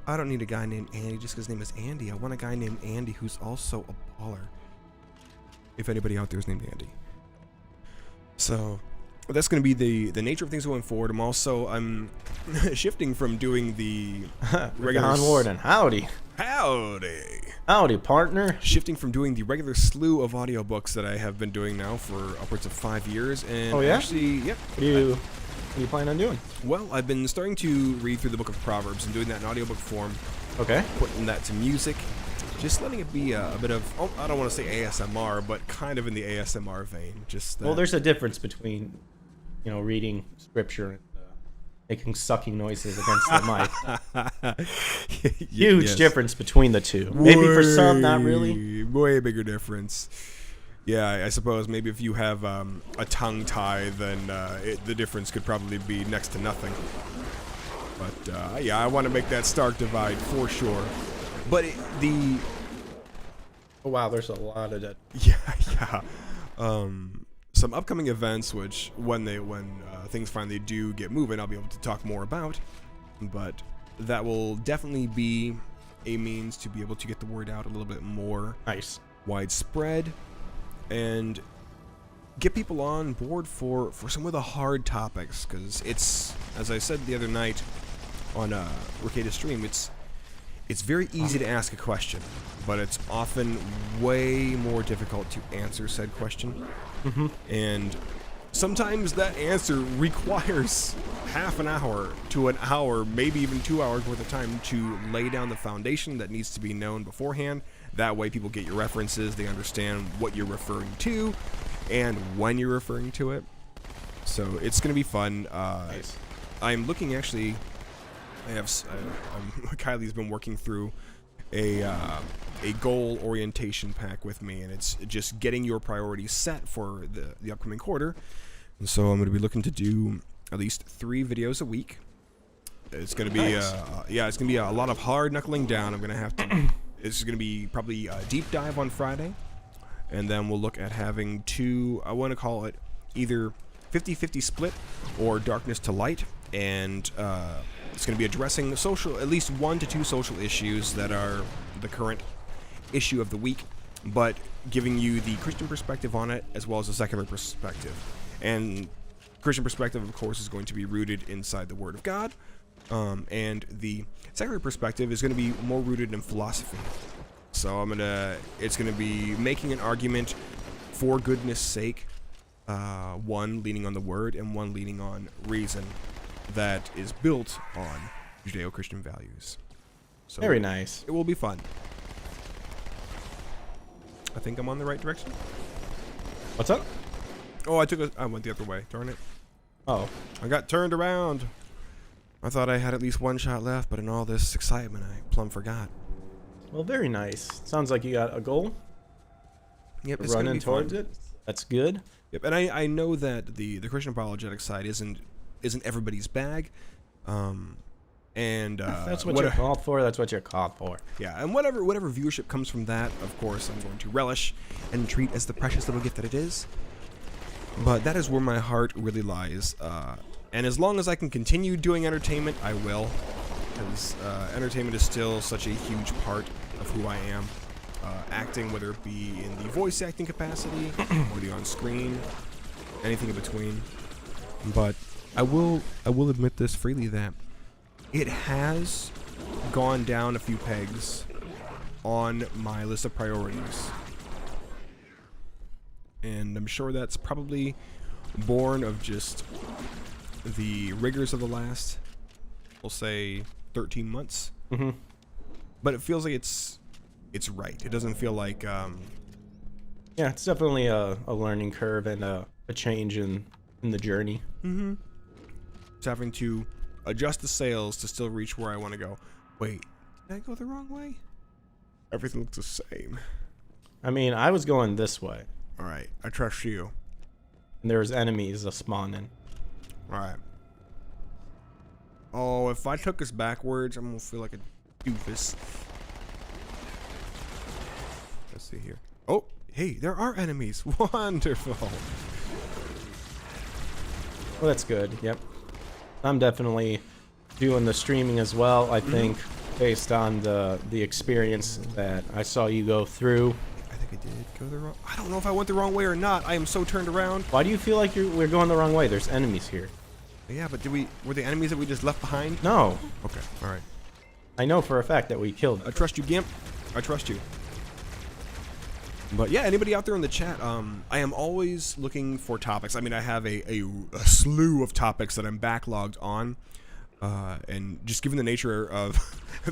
I don't need a guy named Andy just because his name is Andy. I want a guy named Andy who's also a baller. If anybody out there is named Andy. So that's going to be the nature of things going forward. I'm shifting from doing the regular John Warden, howdy, partner. Shifting from doing the regular slew of audiobooks that I have been doing now for upwards of 5 years, and Oh, yeah? actually, yep. What are you planning on doing? Well, I've been starting to read through the Book of Proverbs and doing that in audiobook form, Okay. putting that to music, just letting it be a bit of, I don't want to say ASMR, but kind of in the ASMR vein. Just that. Well, there's a difference between, reading scripture and making sucking noises against the mic. Huge Yes. difference between the two. Maybe for some, not really. Way bigger difference. Yeah, I suppose maybe if you have a tongue tie, then the difference could probably be next to nothing. But yeah, I want to make that stark divide for sure. But Oh wow, there's a lot of that. yeah. Some upcoming events, which when things finally do get moving, I'll be able to talk more about. But that will definitely be a means to be able to get the word out a little bit more Nice. widespread. And get people on board for some of the hard topics, because it's, as I said the other night on Ricado's stream, it's very easy to ask a question, but it's often way more difficult to answer said question. And sometimes that answer requires half an hour to an hour, maybe even 2 hours worth of time to lay down the foundation that needs to be known beforehand. That way people get your references, they understand what you're referring to and when you're referring to it. So it's going to be fun. Nice. I'm looking, actually, Kylie's been working through a goal orientation pack with me, and it's just getting your priorities set for the upcoming quarter. And so I'm going to be looking to do at least 3 videos a week. It's going to be Nice. it's going to be a lot of hard knuckling down. I'm going to have to this is going to be probably a deep dive on Friday, and then we'll look at having 2, I want to call it either 50-50 split or darkness to light, and it's going to be addressing at least 1 to 2 social issues that are the current issue of the week, but giving you the Christian perspective on it as well as a secular perspective. And Christian perspective, of course, is going to be rooted inside the Word of God, and the secular perspective is going to be more rooted in philosophy. So it's going to be making an argument for goodness sake, one leaning on the Word and one leaning on reason, that is built on Judeo-Christian values. So Very nice. it will be fun. I think I'm on the right direction. What's up? Oh, I went the other way. Darn it. Oh, I got turned around. I thought I had at least 1 shot left, but in all this excitement, I plumb forgot. well, very nice. Sounds like you got a goal. Yep, it's gonna Running be fun. towards it. That's good. Yep, and I know that the Christian apologetic side isn't everybody's bag, and That's what you're called for. That's what you're called for. yeah, and whatever viewership comes from that, of course, I'm going to relish and treat as the precious little gift that it is. But that is where my heart really lies, and as long as I can continue doing entertainment, I will, because entertainment is still such a huge part of who I am. Acting, whether it be in the voice acting capacity or the on-screen, anything in between. But I will admit this freely, that it has gone down a few pegs on my list of priorities. And I'm sure that's probably born of just the rigors of the last, we'll say, 13 months. Mm-hmm. But it feels like it's right. It doesn't feel like Yeah, it's definitely a learning curve and a change in the journey. it's having to adjust the sails to still reach where I want to go. Wait, did I go the wrong way? Everything looks the same. I mean, I was going this way, All right, I trust you. and there was enemies spawning. All right. Oh, if I took us backwards, I'm gonna feel like a doofus. Let's see here. Oh, hey, there are enemies. Wonderful. Well, that's good. Yep. I'm definitely doing the streaming as well. I think based on the experience that I saw you go through. I think I did go the wrong. I don't know if I went the wrong way or not. I am so turned around. Why do you feel like we're going the wrong way? There's enemies here. Yeah, but were the enemies that we just left behind? No. Okay, all right. I know for a fact that we killed I them. trust you, Gimp. I trust you. But yeah, anybody out there in the chat, I am always looking for topics. I mean, I have a slew of topics that I'm backlogged on. And just given the nature of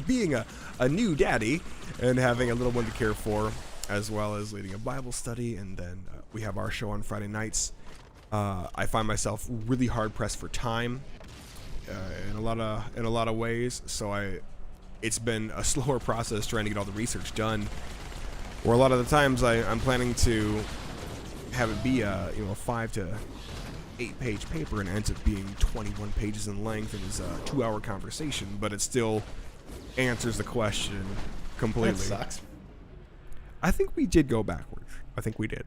being a new daddy and having a little one to care for, as well as leading a Bible study, and then we have our show on Friday nights, I find myself really hard pressed for time in a lot of ways. So it's been a slower process trying to get all the research done. Or a lot of the times I'm planning to have it be a 5 to 8 page paper, and it ends up being 21 pages in length, and is a 2-hour conversation, but it still answers the question completely. That sucks. I think we did go backwards. I think we did.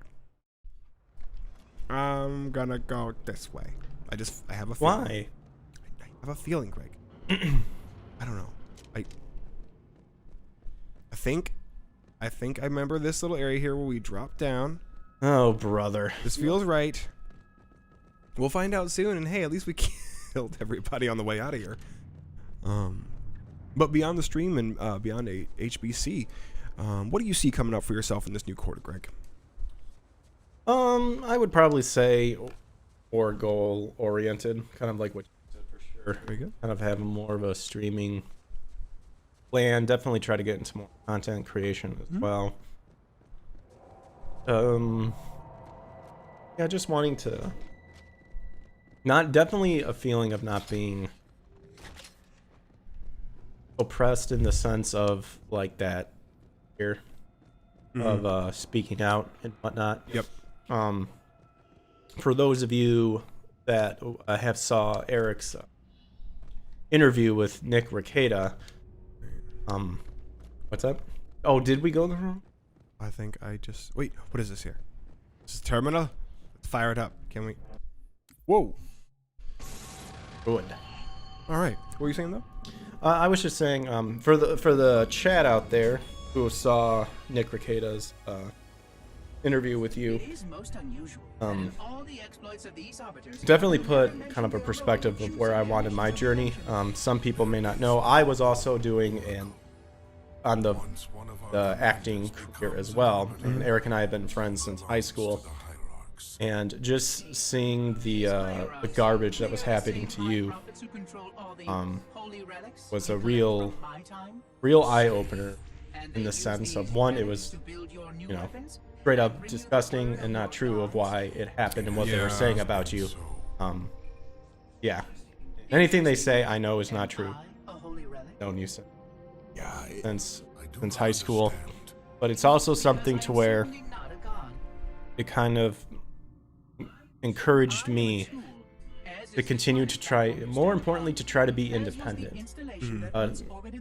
I'm gonna go this way. I have a feeling. Why? I have a feeling, Greg. I don't know. I think I remember this little area here where we drop down. Oh, brother. This feels right. We'll find out soon, and hey, at least we killed everybody on the way out of here. But beyond the stream and beyond HBC, what do you see coming up for yourself in this new quarter, Greg? I would probably say more goal oriented, kind of like what you said for sure. Very good. Kind of have more of a streaming plan. Definitely try to get into more content creation as well. Yeah, just wanting to definitely a feeling of not being oppressed in the sense of like that fear of speaking out and whatnot. Yep. For those of you that have saw Eric's interview with Nick Rekieta, what's up? Oh, did we go the wrong? I think I just... Wait, what is this here? This is terminal? Let's fire it up. Can we... Whoa. Good. All right. What were you saying, though? I was just saying, for the chat out there who saw Nick Rekieta's interview with you, definitely put kind of a perspective of where I wanted my journey. Some people may not know I was also doing on the acting career as well. And Eric and I have been friends since high school, and just seeing the garbage that was happening to you was a real eye opener in the sense of, one, it was, you know, straight up disgusting and not true of why it happened and what they were saying about you. Yeah, anything they say I know is not true. Known you since high school, but it's also something to where it kind of encouraged me to continue to try, more importantly, to try to be independent.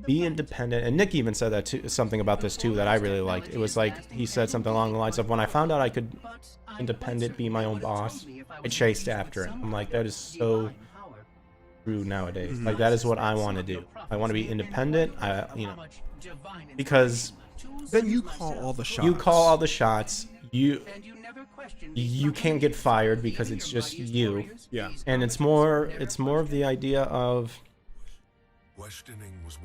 Be independent. And Nick even said that too, something about this too that I really liked. It was like, he said something along the lines of, when I found out I could independent, be my own boss, I chased after it. I'm like, that is so true nowadays. Like, that is what I want to do. I want to be independent. You know, because then you call all the shots. You call all the shots. You can't get fired because it's just you. Yeah. And it's more of the idea of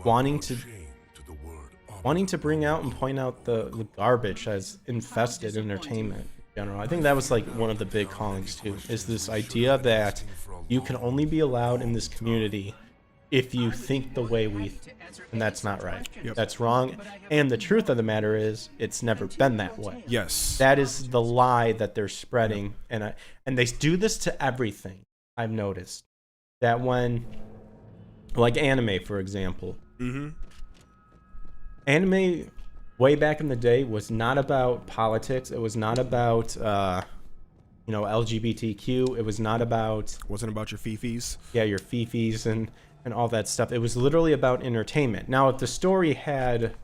wanting to bring out and point out the garbage that's infested entertainment in general. I think that was like one of the big callings too, is this idea that you can only be allowed in this community if you think the way we think. And that's not right. Yep. That's wrong. And the truth of the matter is, it's never been that way. Yes. That is the lie that they're spreading. And they do this to everything. I've noticed that when, like anime, for example, anime way back in the day was not about politics. It was not about, LGBTQ. It was not about... Wasn't about your fifis. Yeah, your fifis and all that stuff. It was literally about entertainment. Now, if the story had...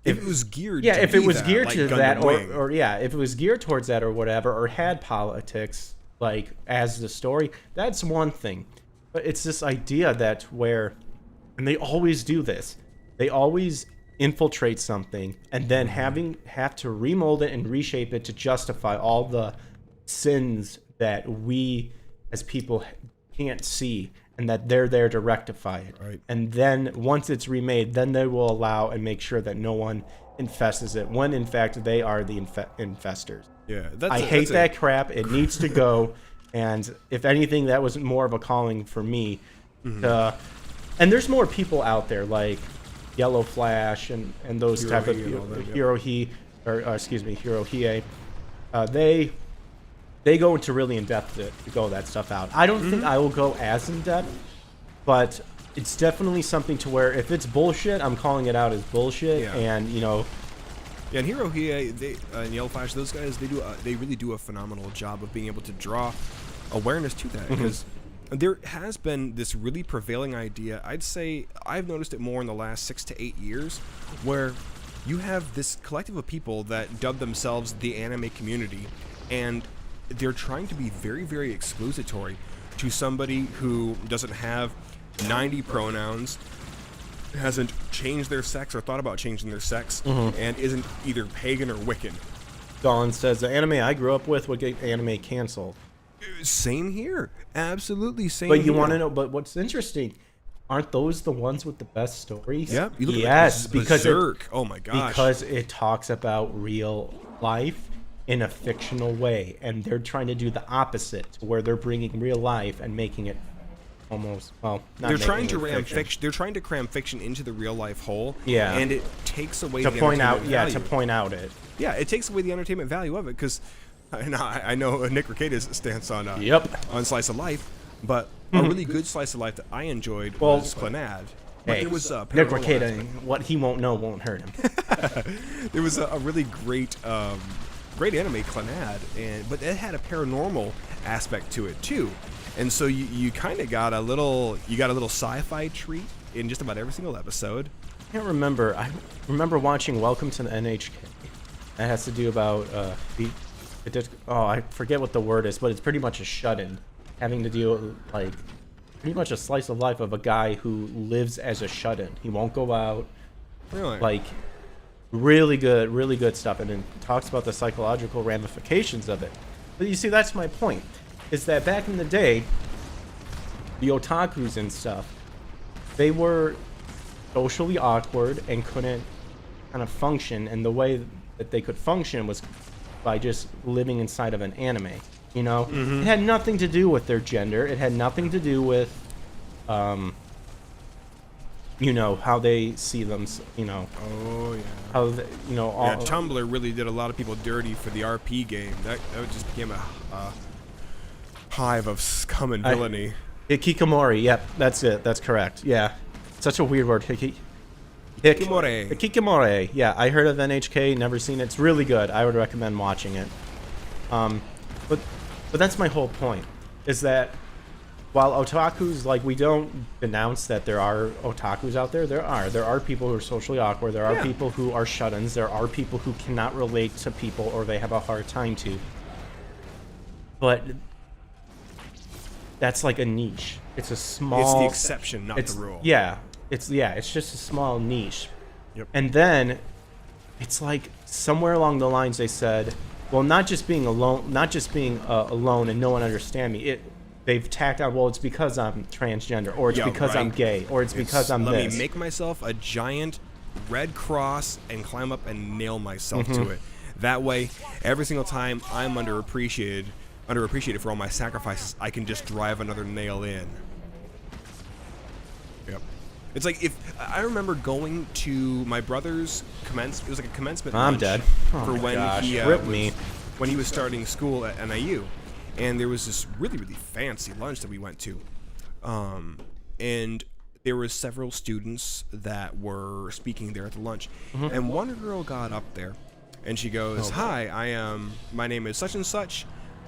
If it was geared yeah, to if be it was that, geared like to Gundam that, Wing. or yeah, if it was geared towards that or whatever, or had politics, like, as the story, that's one thing. But it's this idea that where... And they always do this. They always infiltrate something and then have to remold it and reshape it to justify all the sins that we as people can't see, and that they're there to rectify it. Right. And then once it's remade, then they will allow and make sure that no one infests it, when in fact they are the infestors. Yeah, I hate that crap. It needs to go. And if anything, that was more of a calling for me. And there's more people out there like Yellow Flash and those type of Hirohie. They go into really in depth to go that stuff out. I don't think I will go as in depth, but it's definitely something to where if it's bullshit, I'm calling it out as bullshit. Yeah. And Yeah, and Hirohie, and Yellow Flash, those guys, they really do a phenomenal job of being able to draw awareness to that, because there has been this really prevailing idea. I'd say I've noticed it more in the last 6 to 8 years, where you have this collective of people that dub themselves the anime community, and they're trying to be very, very exclusatory to somebody who doesn't have 90 pronouns, hasn't changed their sex or thought about changing their sex, and isn't either pagan or Wiccan. Dawn says the anime I grew up with would get anime canceled. Same here. Absolutely same. But you here. want to know? But what's interesting? Aren't those the ones with the best stories? Yep. You look Yes, like because Berserk. Oh my gosh. because it talks about real life in a fictional way, and they're trying to do the opposite, where they're bringing real life and making it almost they're trying to ram fiction. They're trying to cram fiction into the real life hole. Yeah. And it takes away to the point out. entertainment Yeah, value. to point out it. Yeah, it takes away the entertainment value of it because I know Nick Rekida's stance on on slice of life, but a really good slice of life that I enjoyed was Clannad. But Hey, there was Nick paranormal Rekieta, aspect. what he won't know won't hurt him. There was a really great great anime Clannad, but it had a paranormal aspect to it too, and so you kind of got a little sci-fi treat in just about every single episode. I can't remember. I remember watching Welcome to the NHK. That has to do about I forget what the word is, but it's pretty much a shut-in, having to deal like pretty much a slice of life of a guy who lives as a shut-in. He won't go out. Really? Like really good stuff, and it talks about the psychological ramifications of it. But you see, that's my point, is that back in the day, the otakus and stuff, they were socially awkward and couldn't kind of function, and the way that they could function was by just living inside of an anime. You know, it had nothing to do with their gender. It had nothing to do with, you know, how they see them. You know, Oh yeah. how they, you know, all, Yeah, Tumblr really did a lot of people dirty for the RP game. That just became a hive of scum and villainy. Hikikomori. Yep, that's it. That's correct. Yeah, such a weird word. Hikikomori. Hikikomori. Yeah, I heard of NHK. Never seen it. It's really good. I would recommend watching it. But that's my whole point. Is that while otakus, like, we don't denounce that there are otakus out there. There are people who are socially awkward. There are Yeah. people who are shut-ins. There are people who cannot relate to people, or they have a hard time to. But that's like a niche. It's a small. It's the exception, not It's the rule. yeah. It's just a small niche. Yep. And then it's like somewhere along the lines they said, well, not just being alone and no one understand me. They've tacked on, well, it's because I'm transgender, or it's Yeah, because I'm right. gay, or it's because I'm Let this. me make myself a giant red cross and climb up and nail myself Mm-hmm. to it. That way, every single time I'm underappreciated for all my sacrifices, I can just drive another nail in. Yep. It's like if I remember going to my brother's it was like a commencement I'm lunch dead. Oh for my when gosh, he rip me. when he was starting school at NIU, and there was this really fancy lunch that we went to, and there were several students that were speaking there at the lunch, and one girl got up there, and she goes, "Hi, my name is such and such.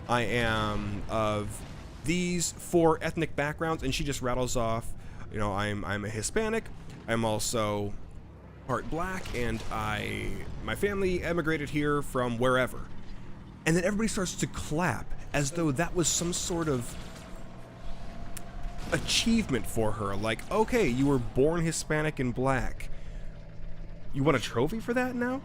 I am of these 4 ethnic backgrounds," and she just rattles off, you know, I'm a Hispanic. I'm also part black, and my family emigrated here from wherever. And then everybody starts to clap as though that was some sort of achievement for her. Like, okay, you were born Hispanic and black. You want a trophy for that now?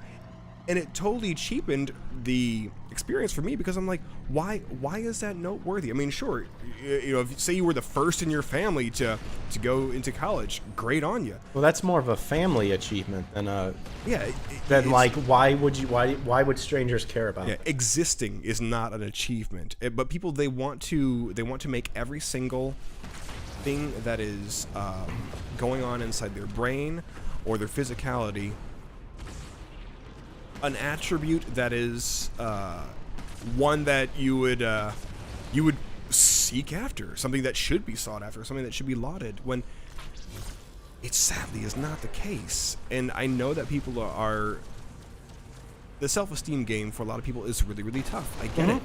And it totally cheapened the experience for me, because I'm like, why is that noteworthy? I mean, sure, you know, if say you were the first in your family to go into college, great on you. Well, that's more of a family achievement than a Yeah. than like why would strangers care about Yeah, it? existing is not an achievement. But people, they want to make every single thing that is going on inside their brain or their physicality an attribute that is one that you would seek after, something that should be sought after, something that should be lauded, when it sadly is not the case. And I know that people are the self-esteem game for a lot of people is really tough. I get it.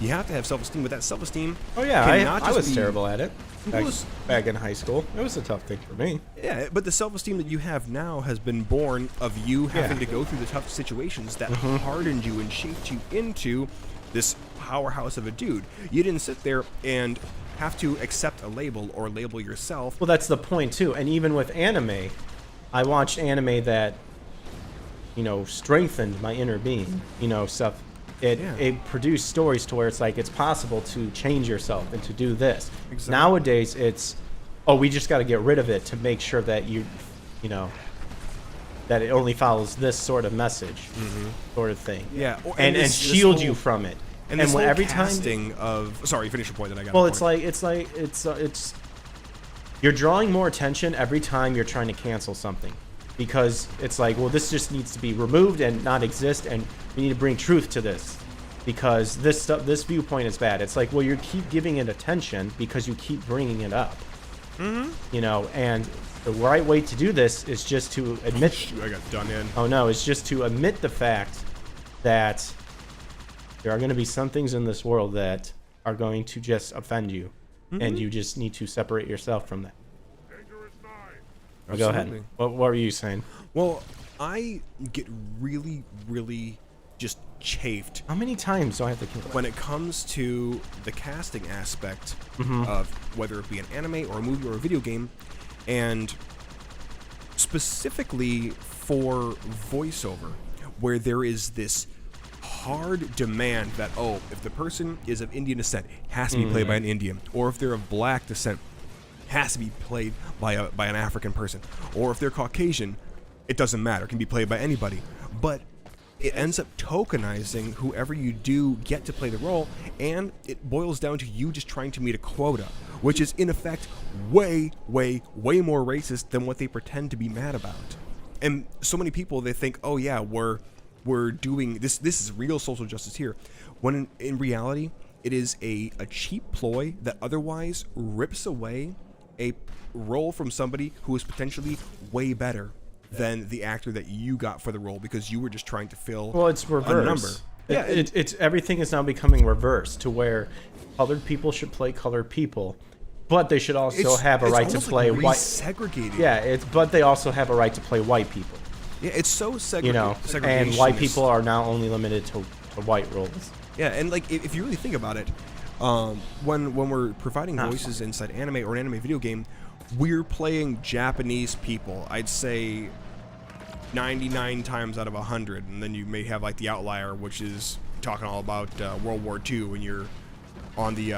You have to have self-esteem, but that self-esteem Oh yeah, cannot I just was be- terrible at it back, was- back in high school. It was a tough thing for me. Yeah, but the self-esteem that you have now has been born of you having to go through the tough situations that hardened you and shaped you into this powerhouse of a dude. You didn't sit there and have to accept a label or label yourself. Well, that's the point too. And even with anime, I watched anime that, you know, strengthened my inner being. You know, stuff it produced stories to where it's like it's possible to change yourself and to do this. Exactly. Nowadays, it's we just got to get rid of it to make sure that you know, that it only follows this sort of message, sort of thing. Yeah, and this shield whole- you from it. And this when whole every time casting of sorry, finish your point that I got. well, it's you're drawing more attention every time you're trying to cancel something, because it's like, well, this just needs to be removed and not exist, and we need to bring truth to this because this viewpoint is bad. It's like, well, you keep giving it attention because you keep bringing it up. You know, and the right way to do this is just to admit. Shoot, I got done in. Oh no, it's just to admit the fact that there are going to be some things in this world that are going to just offend you, and you just need to separate yourself from that. Go ahead. Absolutely. What were you saying? Well, I get really, really just chafed How many times do I have to kill it? when it comes to the casting aspect of whether it be an anime or a movie or a video game, and specifically for voiceover, where there is this hard demand that, oh, if the person is of Indian descent, has to be played by an Indian, or if they're of black descent, has to be played by an African person, or if they're Caucasian, it doesn't matter, can be played by anybody. But it ends up tokenizing whoever you do get to play the role, and it boils down to you just trying to meet a quota, which is in effect way, way, way more racist than what they pretend to be mad about. And so many people, they think, oh yeah, we're doing this is real social justice here, when in reality it is a cheap ploy that otherwise rips away a role from somebody who is potentially way better than the actor that you got for the role because you were just trying to fill It's reverse. a number. Yeah, It's everything is now becoming reverse to where colored people should play colored people, but they should also have a right to play white. Segregated. Yeah, but they also have a right to play white people. Yeah, it's so segregated. You know, and white people are now only limited to white roles. Yeah, and like if you really think about it, when we're providing voices inside anime or an anime video game, we're playing Japanese people. I'd say 99 times out of 100, and then you may have like the outlier, which is talking all about World War II when you're on the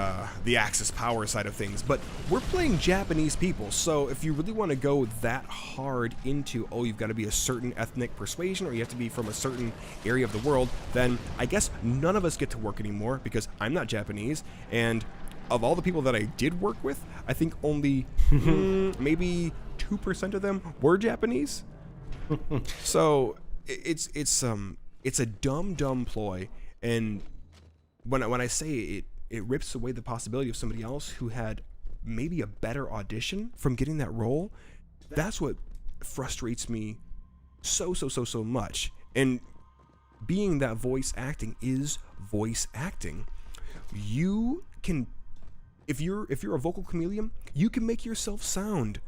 Axis power side of things. But we're playing Japanese people, so if you really want to go that hard into, oh, you've got to be a certain ethnic persuasion or you have to be from a certain area of the world, then I guess none of us get to work anymore because I'm not Japanese, and of all the people that I did work with, I think only maybe 2% of them were Japanese. So it's a dumb ploy, and when I say it rips away the possibility of somebody else who had maybe a better audition from getting that role. That's what frustrates me so much. And being that voice acting is voice acting, you can, if you're a vocal chameleon, you can make yourself sound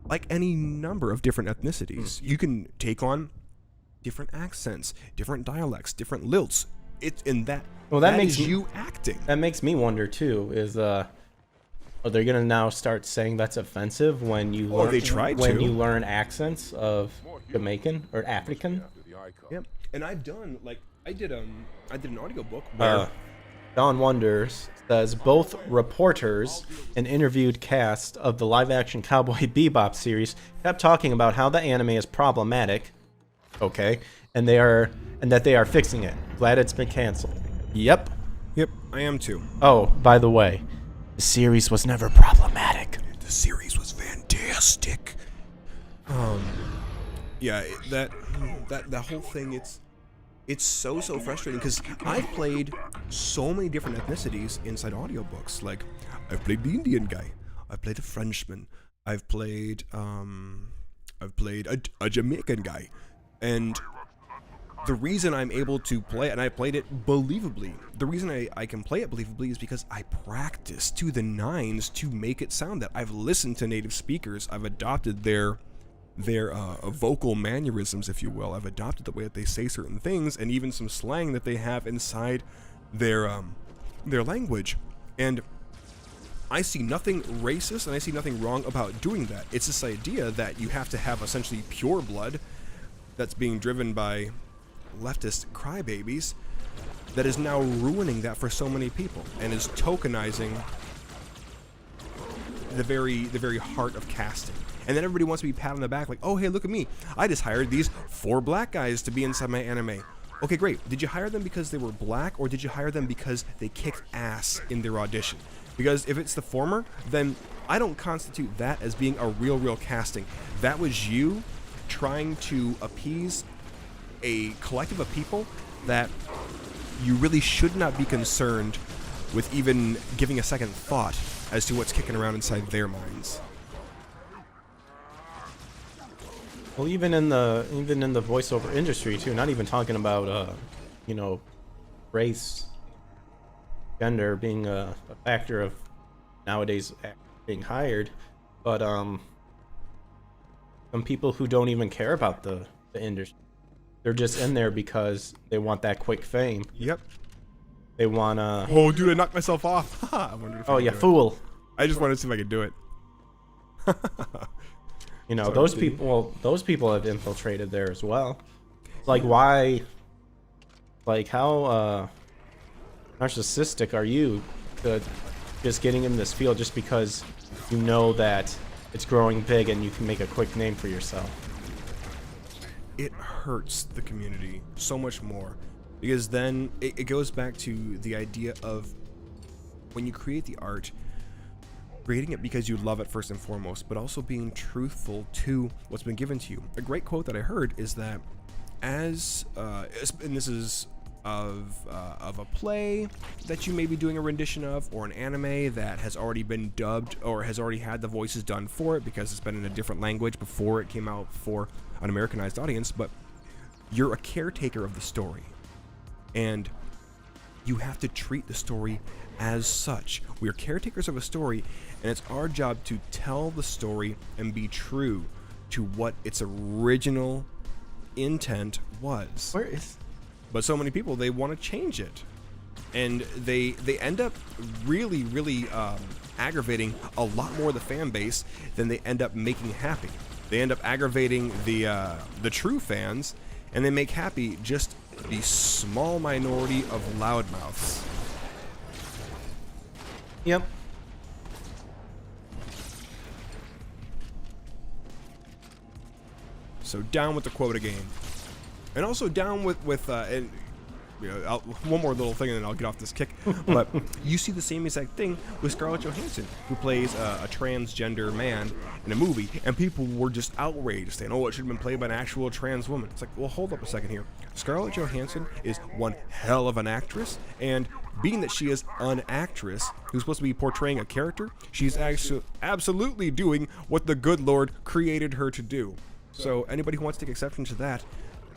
like any number of different ethnicities. You can take on different accents, different dialects, different lilts. That makes you acting. That makes me wonder too. Is are they gonna now start saying that's offensive when you learn? They tried when to. you learn accents of Jamaican or African. Yep. And I've done I did an audiobook where Don Wonders says both reporters and interviewed cast of the live-action Cowboy Bebop series kept talking about how the anime is problematic. Okay, and that they are fixing it. Glad it's been canceled. Yep. I am too. Oh, by the way, the series was never problematic. The series was fantastic. Yeah, that whole thing, it's so frustrating because I've played so many different ethnicities inside audiobooks. Like, I've played the Indian guy, I've played a Frenchman, I've played a Jamaican guy, and the reason I'm able to play it, and I played it believably, the reason I can play it believably is because I practice to the nines to make it sound that. I've listened to native speakers, I've adopted their vocal mannerisms, if you will. I've adopted the way that they say certain things, and even some slang that they have inside their language. And I see nothing racist, and I see nothing wrong about doing that. It's this idea that you have to have essentially pure blood that's being driven by leftist crybabies that is now ruining that for so many people and is tokenizing the very heart of casting. And then everybody wants to be patted on the back like, oh, hey, look at me. I just hired these 4 black guys to be inside my anime. Okay, great. Did you hire them because they were black, or did you hire them because they kicked ass in their audition? Because if it's the former, then I don't constitute that as being a real casting. That was you trying to appease a collective of people that you really should not be concerned with even giving a second thought as to what's kicking around inside their minds. Well, even in the voiceover industry too. Not even talking about race, gender being a factor of nowadays being hired, but some people who don't even care about the industry. They're just in there because they want that quick fame. Yep. They wanna. Oh, dude, I knocked myself off. I wondered if I could do it. Fool. I just wanted to see if I could do it. Sorry, those people have infiltrated there as well. Like, why? Like, how narcissistic are you to just getting in this field just because you know that it's growing big and you can make a quick name for yourself? It hurts the community so much more, because then it goes back to the idea of when you create the art, creating it because you love it first and foremost, but also being truthful to what's been given to you. A great quote that I heard is that and this is of a play that you may be doing a rendition of, or an anime that has already been dubbed or has already had the voices done for it because it's been in a different language before it came out for an Americanized audience, but you're a caretaker of the story, and you have to treat the story as such. We are caretakers of a story, and it's our job to tell the story and be true to what its original intent was. Where is? But so many people, they want to change it, and they end up really aggravating a lot more of the fan base than they end up making happy. They end up aggravating the true fans, and they make happy just the small minority of loudmouths. Yep. So down with the quota game, and also down with and one more little thing, and then I'll get off this kick. But you see the same exact thing with Scarlett Johansson, who plays a transgender man in a movie, and people were just outraged, saying, "Oh, it should have been played by an actual trans woman." It's like, well, hold up a second here. Scarlett Johansson is one hell of an actress, and being that she is an actress who's supposed to be portraying a character, she's actually absolutely doing what the good Lord created her to do. So anybody who wants to take exception to that,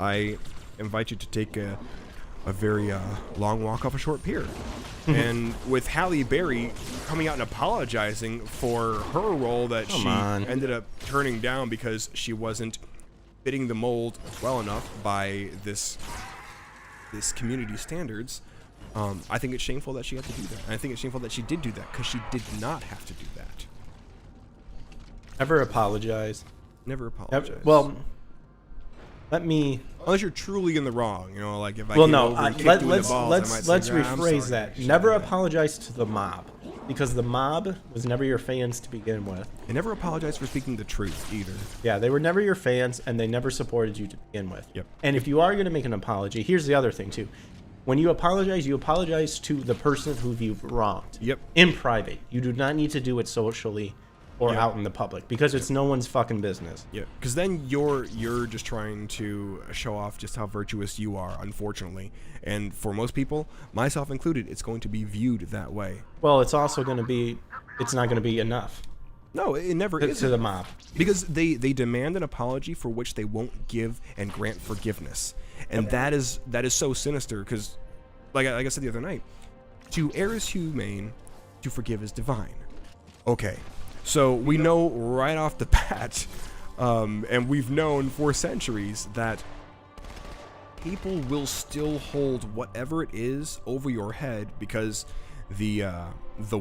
I invite you to take a very long walk off a short pier. And with Halle Berry coming out and apologizing for her role that ended up turning down because she wasn't fitting the mold well enough by this community standards, I think it's shameful that she had to do that. And I think it's shameful that she did do that, because she did not have to do that. Never apologize. Never apologize. Well, let me. Unless you're truly in the wrong, like if I Well, came no. over and kicked you in the balls, I might say, Let's "I'm rephrase sorry, that. I shouldn't Never have done that." apologize to the mob, because the mob was never your fans to begin with. And never apologize for speaking the truth either. Yeah, they were never your fans, and they never supported you to begin with. Yep. And if you are going to make an apology, here's the other thing too. When you apologize to the person who you've wronged. Yep. In private. You do not need to do it socially or Yep. out in the public, because it's no one's fucking business. Yeah, because then you're just trying to show off just how virtuous you are, unfortunately. And for most people, myself included, it's going to be viewed that way. Well, it's also going to be, it's not going to be enough No, it never is. to the mob. Because they demand an apology for which they won't give and grant forgiveness. And that is so sinister, because, like I said the other night, to err is humane, to forgive is divine. Okay, so we know right off the bat, and we've known for centuries, that people will still hold whatever it is over your head, because the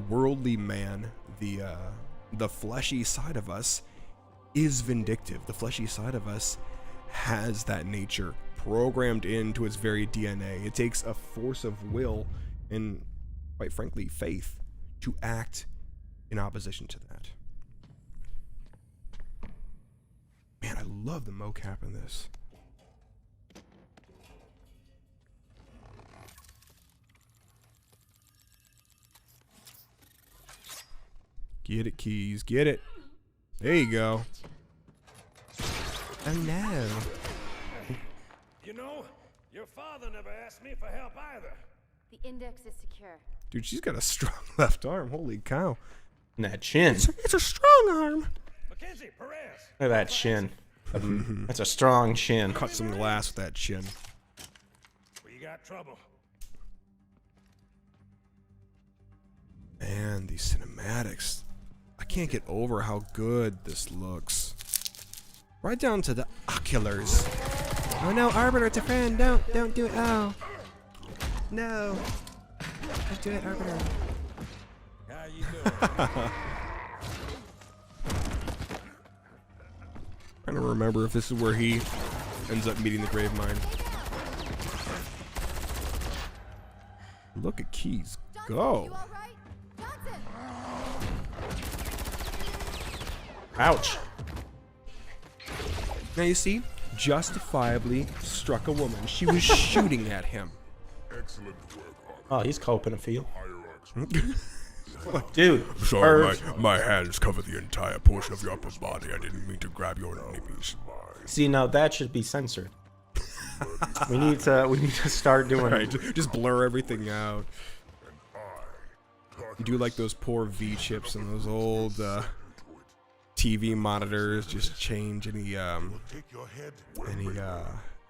worldly man, the fleshy side of us is vindictive. The fleshy side of us has that nature programmed into its very DNA. It takes a force of will and, quite frankly, faith to act in opposition to that. Man, I love the mocap in this. Get it, Keys. Get it. There you go. Oh no. You know, your father never asked me for help either. The index is secure. Dude, she's got a strong left arm. Holy cow. And that chin. It's a strong arm. Mackenzie, Perez. Look at that chin. That's a strong chin. Cut some glass with that chin. We got trouble. Man, these cinematics. I can't get over how good this looks. Right down to the oculars. Oh no, Arbiter, it's a friend. Don't do it. Oh. No. Don't do it, Arbiter. How you doing? Trying to remember if this is where he ends up meeting the Gravemind. Look at Keys go. You all right? Johnson! Ouch. Now you see, justifiably struck a woman. She was shooting at him. Oh, he's coping a feel. Dude, Sorry, my hands cover the entire portion of your upper body. I didn't mean to grab your nippies. see, now that should be censored. we need to start doing Right, just blur everything out. You do like those poor V chips and those old TV monitors. Just change any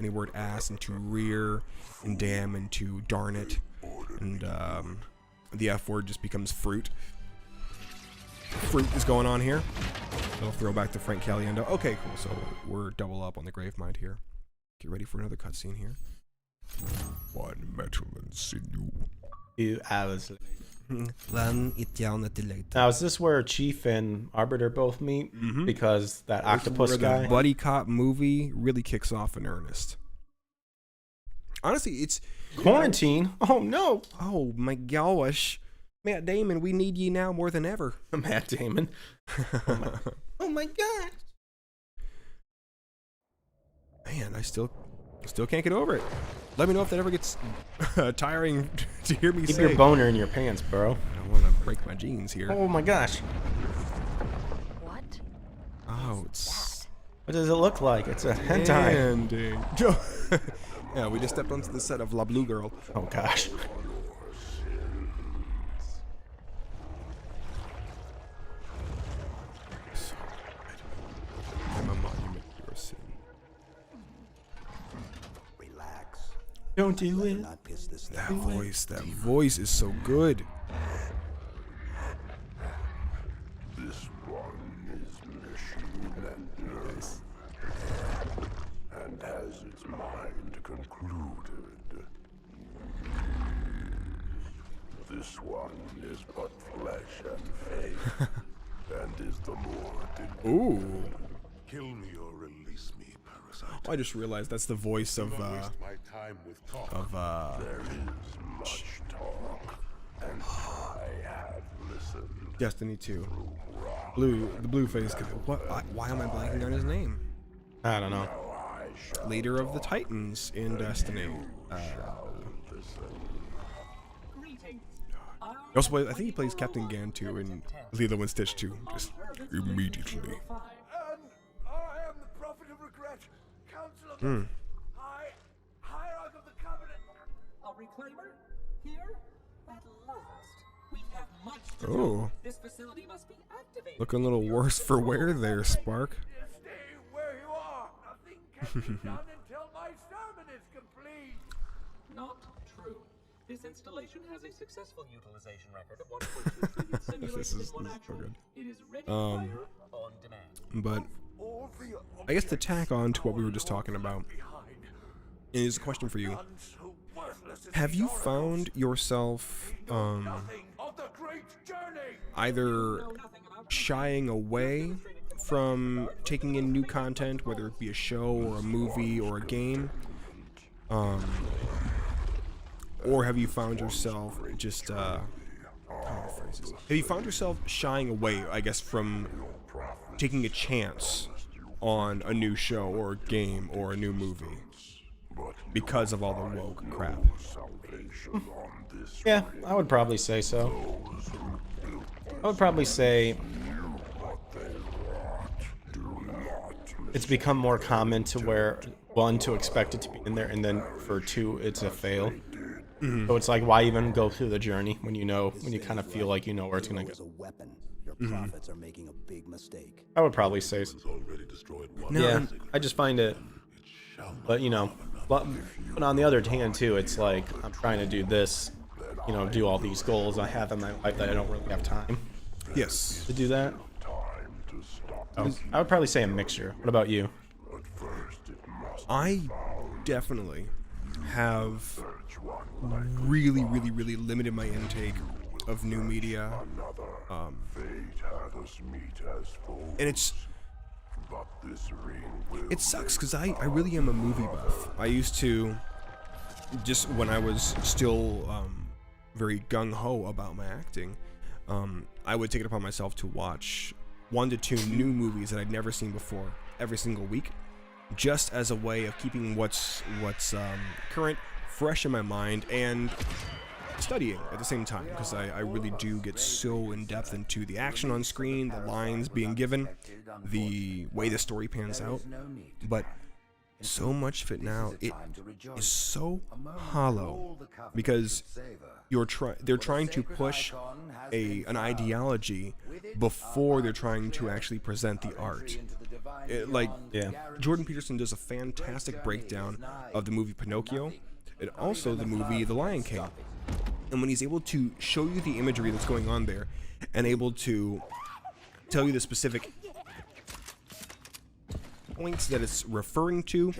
word ass into rear and damn into darn it, and the F word just becomes fruit. Fruit is going on here. It'll throw back to Frank Caliendo. Okay, cool. So we're double up on the Gravemind here. Get ready for another cutscene here. One metal and sinew. 2 hours. One eternity later. Now, is this where Chief and Arbiter both meet? Because that octopus Where guy. the buddy cop movie really kicks off in earnest. Honestly, it's Quarantine? Oh no! oh my gosh, Matt Damon, we need ye now more than ever. Matt Damon. Oh my god! Man, I still can't get over it. Let me know if that ever gets tiring to hear me Keep say. your boner in your pants, bro. I don't want to break my jeans here. Oh my gosh! What? Oh, it's What does it look like? It's a hentai. ending. Yeah, we just stepped onto the set of La Blue Girl. Oh gosh. So good. I'm a monument to your sin. Relax. Don't do it. Not piss this That voice is so good. This one is machine and earth, and has its mind concluded. This one is but flesh and faith, and is the Lord. Ooh. Kill me or release me, parasite. I just realized that's the voice of Waste my time with talk. There is much talk, and I have listened. Destiny 2. The blue face. What? Why am I blanking on his name? I don't know. Leader of the Titans in Destiny. He also plays, I think he plays Captain Gantu in Lilo and Stitch 2. Just immediately. And I am the prophet of regret, council of the hierarch of the covenant. A reclaimer? Here? At last. We have much to Oh, do. This facility must be activated. looking a little worse for wear there, Spark. Stay where you are. Nothing can be done until my sermon is complete. Not true. This installation has a successful utilization record of 1.2 billion simulations This in one is so actual. good. It is ready to fire on demand. But All the I guess to tack on to what we were just talking about behind. is a question for you. None so worthless as Have the you oracles. found yourself Nothing of the great journey. either Know nothing about shying away from taking in new content, whether it be a show or a movie or a game, Or have you found yourself just how do I phrase this? Have you found yourself shying away, I guess, from taking a chance on a new show or game or a new movie because of all the woke crap? Yeah, I would probably say so. I would probably say it's become more common to where, one, to expect it to be in there, and then for two, it's a fail. So it's like, why even go through the journey when you kind of feel like you know where it's going to go? Your prophets are making a big mistake. I would probably say so. Yeah, I just find it, but on the other hand too, it's like, I'm trying to do this, do all these goals I have in my life that I don't really have time Yes. to do that. I would probably say a mixture. What about you? I definitely have really limited my intake of new media. And it sucks because I really am a movie buff. I used to, just when I was still very gung-ho about my acting, I would take it upon myself to watch 1 to 2 new movies that I'd never seen before every single week, just as a way of keeping what's current fresh in my mind and studying at the same time, because I really do get so in depth into the action on screen, the lines being given, the way the story pans out. But so much of it now, it is so hollow because they're trying to push an ideology before they're trying to actually present the art. Jordan Peterson does a fantastic breakdown of the movie Pinocchio and also the movie The Lion King. And when he's able to show you the imagery that's going on there and able to tell you the specific points that it's referring to,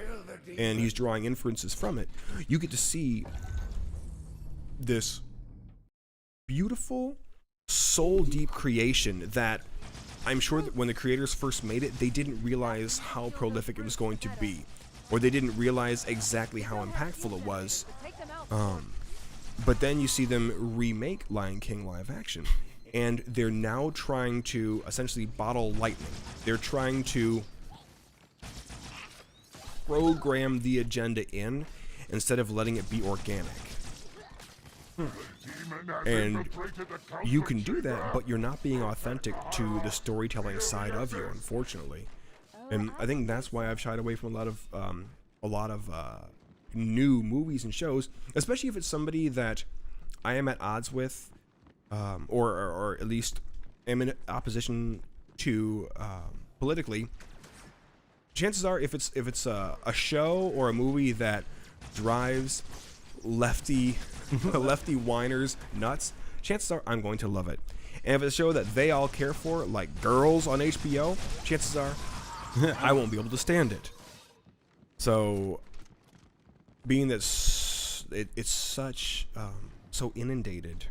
and he's drawing inferences from it, you get to see this beautiful, soul-deep creation that I'm sure that when the creators first made it, they didn't realize how prolific it was going to be, or they didn't realize exactly how impactful it was. But then you see them remake Lion King live action, and they're now trying to essentially bottle lightning. They're trying to program the agenda in instead of letting it be organic. And you can do that, but you're not being authentic to the storytelling side of you, unfortunately. And I think that's why I've shied away from a lot of new movies and shows, especially if it's somebody that I am at odds with, or at least am in opposition to politically. Chances are, if it's a show or a movie that drives lefty whiners nuts, chances are I'm going to love it. And if it's a show that they all care for, like Girls on HBO, chances are I won't be able to stand it. So, being that it's such so inundated,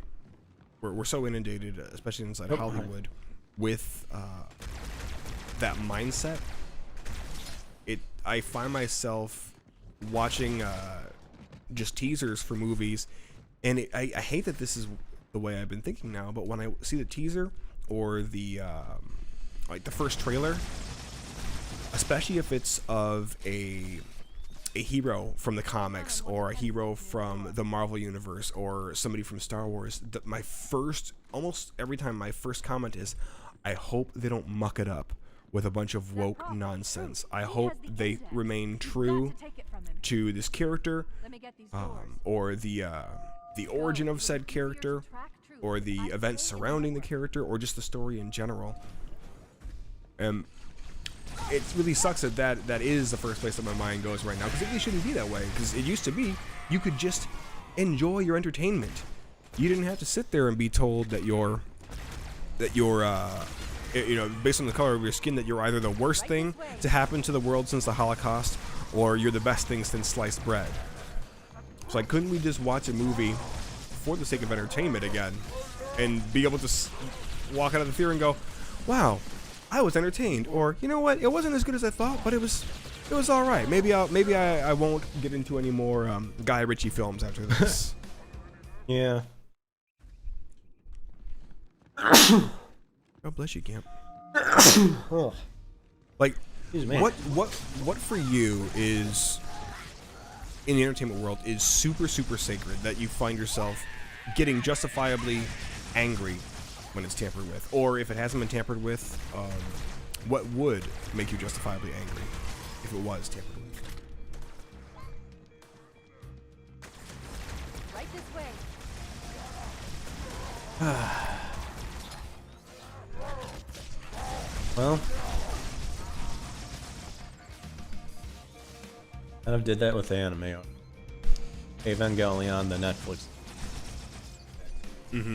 we're so inundated, especially inside Hollywood, with that mindset. I find myself watching just teasers for movies, and I hate that this is the way I've been thinking now. But when I see the teaser or the the first trailer, especially if it's of a hero from the comics or a hero from the Marvel universe or somebody from Star Wars, almost every time my first comment is, I hope they don't muck it up with a bunch of woke nonsense. I hope they remain true to this character, or the origin of said character, or the events surrounding the character, or just the story in general. It really sucks that is the first place that my mind goes right now, because it really shouldn't be that way. Because it used to be you could just enjoy your entertainment. You didn't have to sit there and be told that you're based on the color of your skin, that you're either the worst thing to happen to the world since the Holocaust, or you're the best thing since sliced bread. So like, couldn't we just watch a movie for the sake of entertainment again, and be able to walk out of the theater and go, wow, I was entertained, or you know what, it wasn't as good as I thought, but it was It was all right. Maybe I won't get into any more Guy Ritchie films after this. Yeah. God bless you, Camp. Oh, Like, excuse me. what for you is in the entertainment world is super sacred that you find yourself getting justifiably angry when it's tampered with, or if it hasn't been tampered with, what would make you justifiably angry if it was tampered with? Right this way. Well, kind of did that with anime. Evangelion, the Netflix.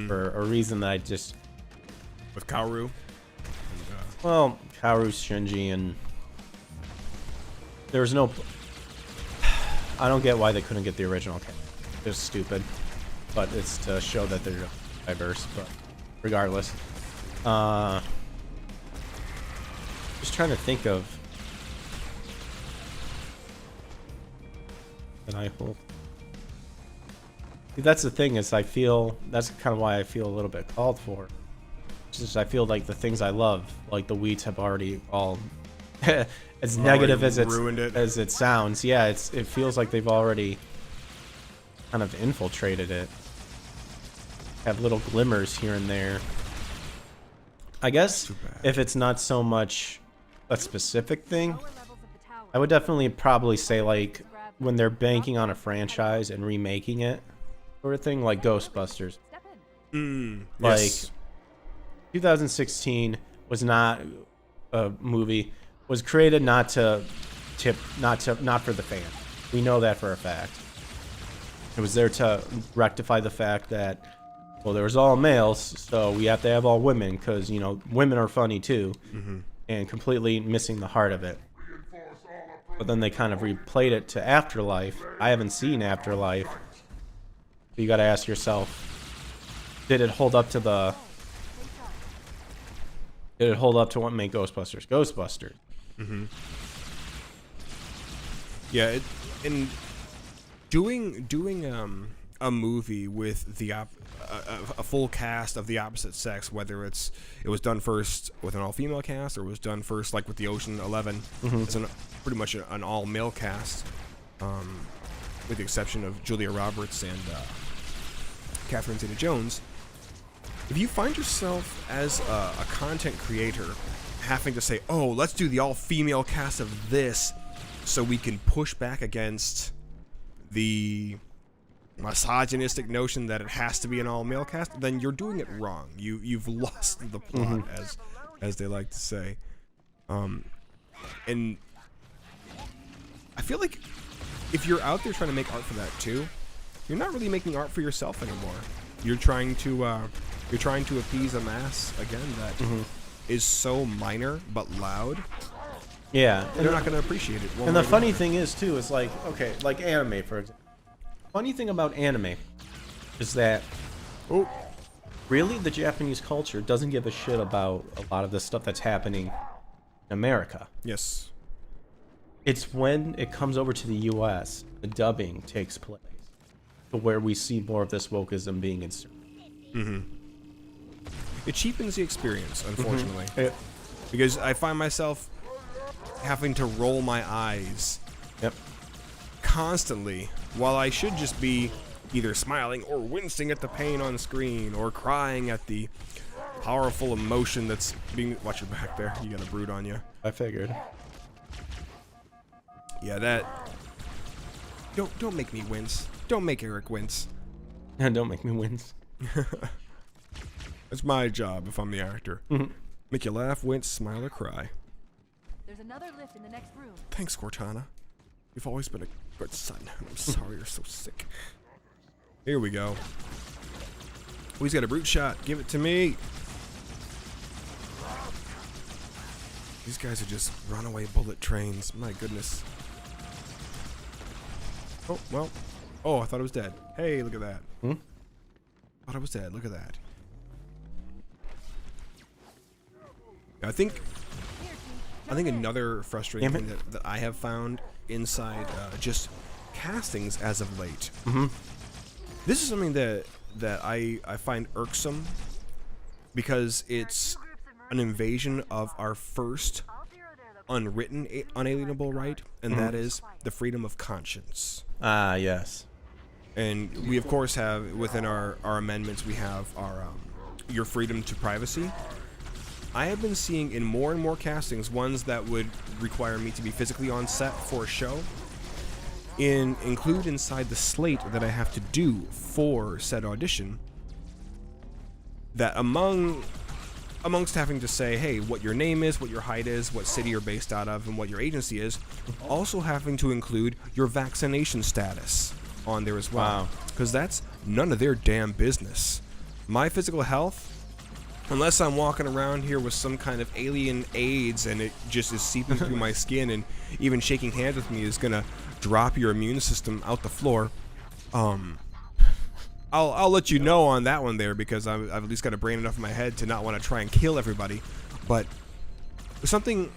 For a reason that I just, With Kaoru? well, Kaoru, Shinji, and there was no. I don't get why they couldn't get the original cast. It's stupid, but it's to show that they're diverse. But regardless, just trying to think of. And I hope. See, that's the thing is I feel that's kind of why I feel a little bit called for. It's just I feel like the things I love, like the Wheats, have already all. As negative as it sounds, yeah, it feels like they've already kind of infiltrated it. Have little glimmers here and there. I guess if it's not so much a specific thing, Lower levels of the tower. I would definitely probably say like when they're banking on a franchise and remaking it, sort of thing, like Ghostbusters. Step in. Like Yes. 2016 was not a movie, was created not for the fan. We know that for a fact. It was there to rectify the fact that, well, there was all males, so we have to have all women because, you know, women are funny too, and completely missing the heart of it. But then they kind of replayed it to Afterlife. I haven't seen Afterlife. You got to ask yourself, did it hold up to the? Did it hold up to what made Ghostbusters Ghostbusters? Yeah, and doing a movie with the a full cast of the opposite sex, whether it was done first with an all-female cast or it was done first like with the Ocean 11, it's pretty much an all-male cast, with the exception of Julia Roberts and Catherine Zeta-Jones. If you find yourself as a content creator having to say, oh, let's do the all-female cast of this so we can push back against the misogynistic notion that it has to be an all-male cast, then you're doing it wrong. You've lost the plot, as they like to say. And I feel like if you're out there trying to make art for that too, you're not really making art for yourself anymore. You're trying to appease a mass again that is so minor but loud. Yeah, And they're not going to appreciate it. and the funny thing is too is like, okay, like anime for example. Funny thing about anime is that really the Japanese culture doesn't give a shit about a lot of the stuff that's happening in America. Yes. It's when it comes over to the US, the dubbing takes place to where we see more of this wokeism being inserted. It cheapens the experience, unfortunately. Yep. Because I find myself having to roll my eyes Yep. constantly while I should just be either smiling or wincing at the pain on screen or crying at the powerful emotion that's being... Watch your back there. You got a brood on you. I figured. Yeah, that... Don't make me wince. Don't make Eric wince. Don't make me wince. That's my job if I'm the actor. Make you laugh, wince, smile, or cry. There's another lift in the next room. Thanks, Cortana. You've always been a good son. I'm sorry you're so sick. Here we go. Oh, he's got a brute shot. Give it to me. These guys are just runaway bullet trains. My goodness. Oh, well. Oh, I thought it was dead. Hey, look at that. Thought I was dead. Look at that. I think I think another frustrating thing that I have found inside just castings as of late. This is something that I find irksome because it's an invasion of our first unwritten unalienable right, and that is the freedom of conscience. Ah, yes. And we of course have within our amendments, we have our your freedom to privacy. I have been seeing in more and more castings ones that would require me to be physically on set for a show include inside the slate that I have to do for said audition, that amongst having to say, hey, what your name is, what your height is, what city you're based out of, and what your agency is, also having to include your vaccination status on there as well. Because that's none of their damn business. My physical health, unless I'm walking around here with some kind of alien AIDS and it just is seeping through my skin, and even shaking hands with me is gonna drop your immune system out the floor. I'll let you know on that one there, because I've at least got a brain enough in my head to not want to try and kill everybody. But something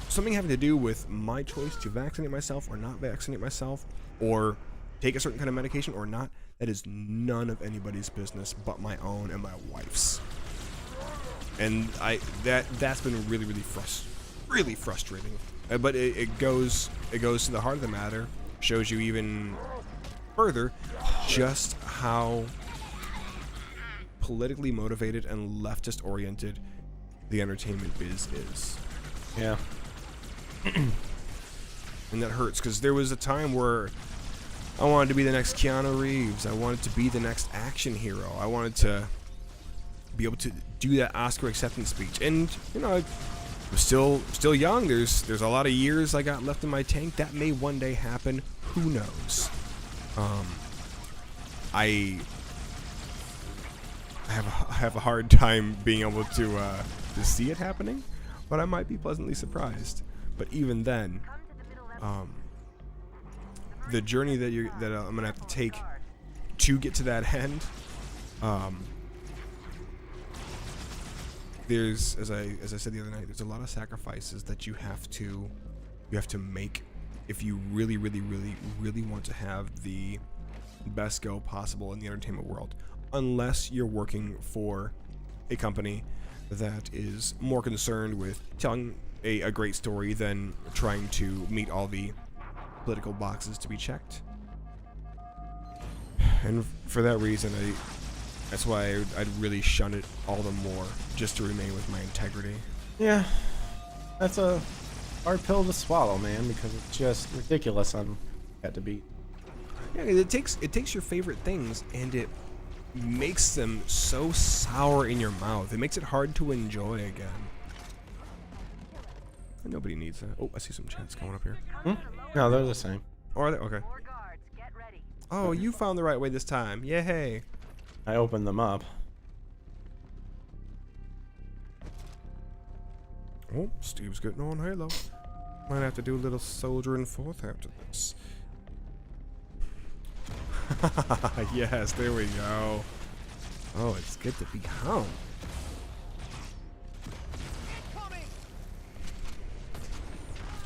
having to do with my choice to vaccinate myself or not vaccinate myself, or take a certain kind of medication or not, that is none of anybody's business but my own and my wife's. And that's been really frustrating. But it goes to the heart of the matter. Shows you even further just how politically motivated and leftist oriented the entertainment biz is. Yeah. And that hurts, because there was a time where I wanted to be the next Keanu Reeves. I wanted to be the next action hero. I wanted to be able to do that Oscar acceptance speech. And, you know, I was still young. There's a lot of years I got left in my tank. That may one day happen. Who knows? I have a hard time being able to see it happening, but I might be pleasantly surprised. But even then, the journey that I'm gonna have to take to get to that end, there's, as I said the other night, there's a lot of sacrifices that you have to make if you really want to have the best go possible in the entertainment world, unless you're working for a company that is more concerned with telling a great story than trying to meet all the political boxes to be checked. And for that reason, that's why I'd really shun it all the more, just to remain with my integrity. Yeah, that's a hard pill to swallow, man, because it's just ridiculous on had to beat. Yeah, it takes your favorite things and it makes them so sour in your mouth. It makes it hard to enjoy again. Nobody needs that. Oh, I see some chats coming up here. No, they're the same. Oh, are they? Okay. Oh, you found the right way this time. Yay. I opened them up. Oh, Steve's getting on Halo. Might have to do a little soldiering forth after this. Yes, there we go. Oh, it's good to be home.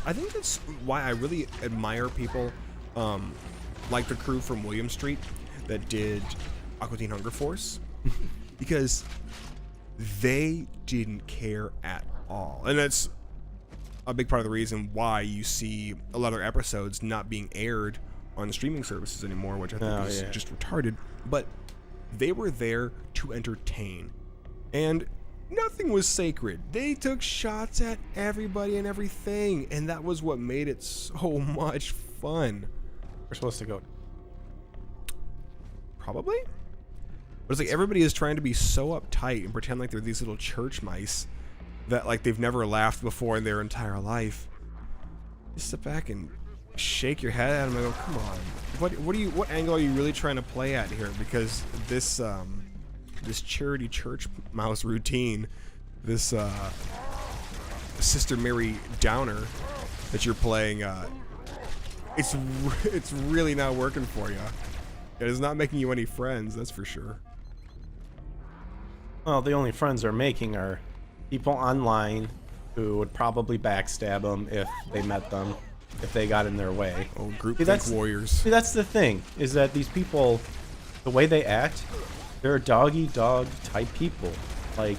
I think that's why I really admire people like the crew from William Street that did Aqua Teen Hunger Force, because they didn't care at all. And that's a big part of the reason why you see a lot of episodes not being aired on streaming services anymore, which I think is just retarded. But they were there to entertain, and nothing was sacred. They took shots at everybody and everything, and that was what made it so much fun. We're supposed to go. Probably? But it's like everybody is trying to be so uptight and pretend like they're these little church mice that like they've never laughed before in their entire life. Just sit back and shake your head at them and go, come on. What angle are you really trying to play at here? Because this this charity church mouse routine, this Sister Mary Downer that you're playing, it's really not working for you. It is not making you any friends, that's for sure. Well, the only friends they're making are people online who would probably backstab them if they met them, if they got in their way. Oh, group that's- warriors. See, that's the thing, is that these people, the way they act, they're dog-eat-dog type people. Like,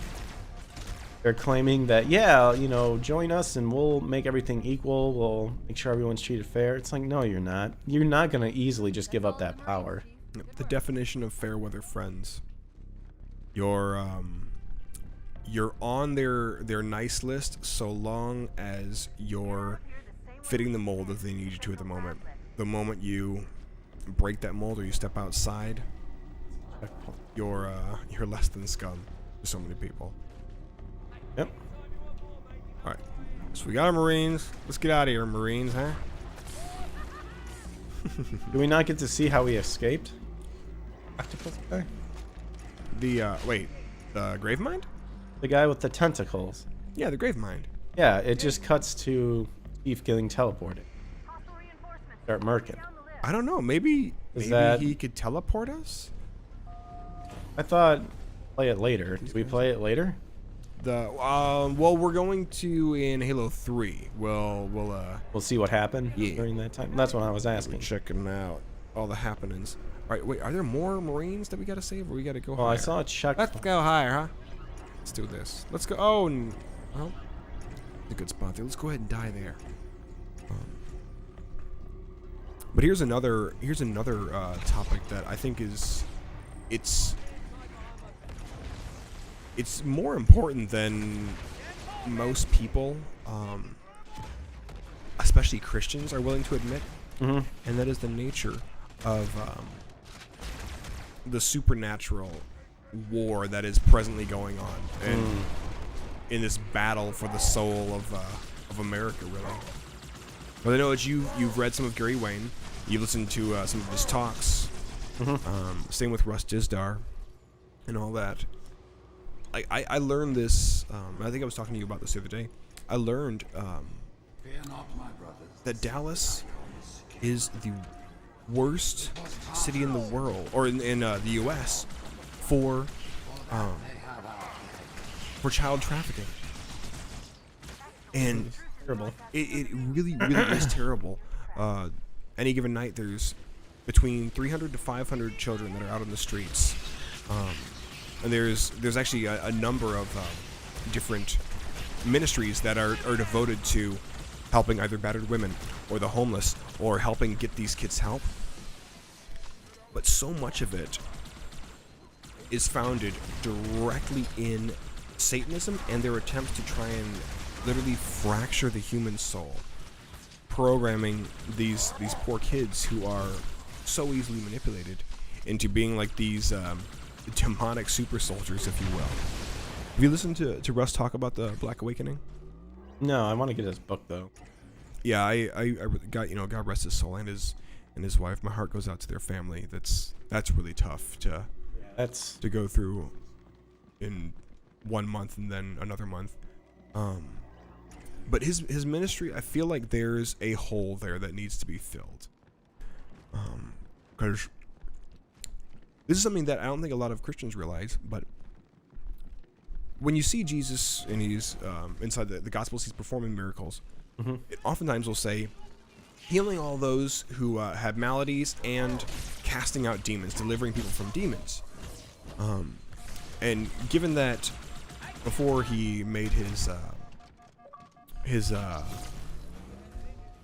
they're claiming that, yeah, you know, join us and we'll make everything equal, we'll make sure everyone's treated fair. It's like, no, you're not. You're not going to easily just give up that power. The definition of fair weather friends. You're on their nice list so long as you're fitting the mold that they need you to at the moment. The moment you break that mold or you step outside, you're less than scum to so many people. Yep. All right, so we got our Marines. Let's get out of here, Marines, huh? Do we not get to see how he escaped? Octopus guy? The wait, the Gravemind? The guy with the tentacles. Yeah, the Gravemind. Yeah, it just cuts to Steve getting teleported. Start murking. I don't know. Maybe that- he could teleport us. I thought play it later. Do we play it later? Well, we're going to in Halo 3. We'll see what happened Yeah. during that time. That's what I was asking. checking out all the happenings. All right, wait. Are there more Marines that we gotta save, or we gotta go? Well, higher? I saw a check. Let's go higher, huh? Let's do this. Let's go. Oh, well, a good spot there. Let's go ahead and die there. But here's another topic that I think is it's more important than most people, especially Christians, are willing to admit, and that is the nature of the supernatural war that is presently going on, and in this battle for the soul of America, really. But I know that you've read some of Gary Wayne, you've listened to some of his talks, same with Russ Dizdar, and all that. I learned this. I think I was talking to you about this the other day. I learned that Dallas is the worst city in the world, or in the U.S. for child trafficking, and Terrible. it really is terrible. Any given night, there's between 300 to 500 children that are out on the streets, and there's actually a number of different ministries that are devoted to helping either battered women or the homeless, or helping get these kids help. But so much of it is founded directly in Satanism and their attempts to try and literally fracture the human soul, programming these poor kids who are so easily manipulated into being like these demonic super soldiers, if you will. Have you listened to Russ talk about the Black Awakening? No, I want to get his book though. Yeah, I got, God rest his soul, and his wife. My heart goes out to their family. That's really tough to go through in 1 month and then another month. But his ministry, I feel like there's a hole there that needs to be filled. Because this is something that I don't think a lot of Christians realize, but when you see Jesus and he's inside the Gospels, he's performing miracles. It oftentimes will say, healing all those who have maladies and casting out demons, delivering people from demons. And given that before he made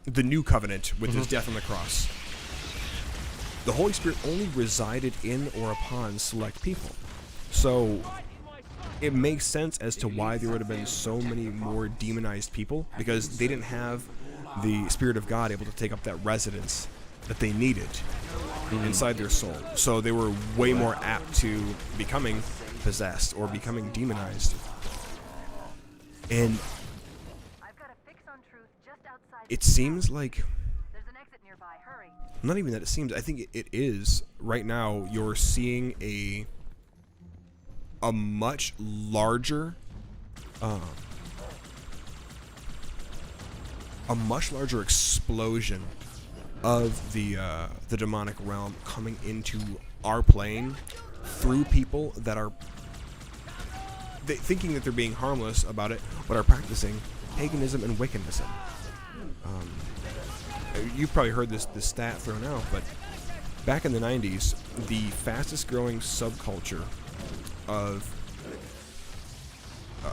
the new covenant with his death on the cross, the Holy Spirit only resided in or upon select people. So it makes sense as to why there would have been so many more demonized people, because they didn't have the Spirit of God able to take up that residence that they needed inside their soul. So they were way more apt to becoming possessed or becoming demonized. And it seems like, There's an exit nearby. Hurry. not even that it seems, I think it is right now, you're seeing a much larger explosion of the demonic realm coming into our plane through people that are thinking that they're being harmless about it, but are practicing paganism and Wiccanism. You've probably heard this stat thrown out, but back in the 90s, the fastest growing subculture of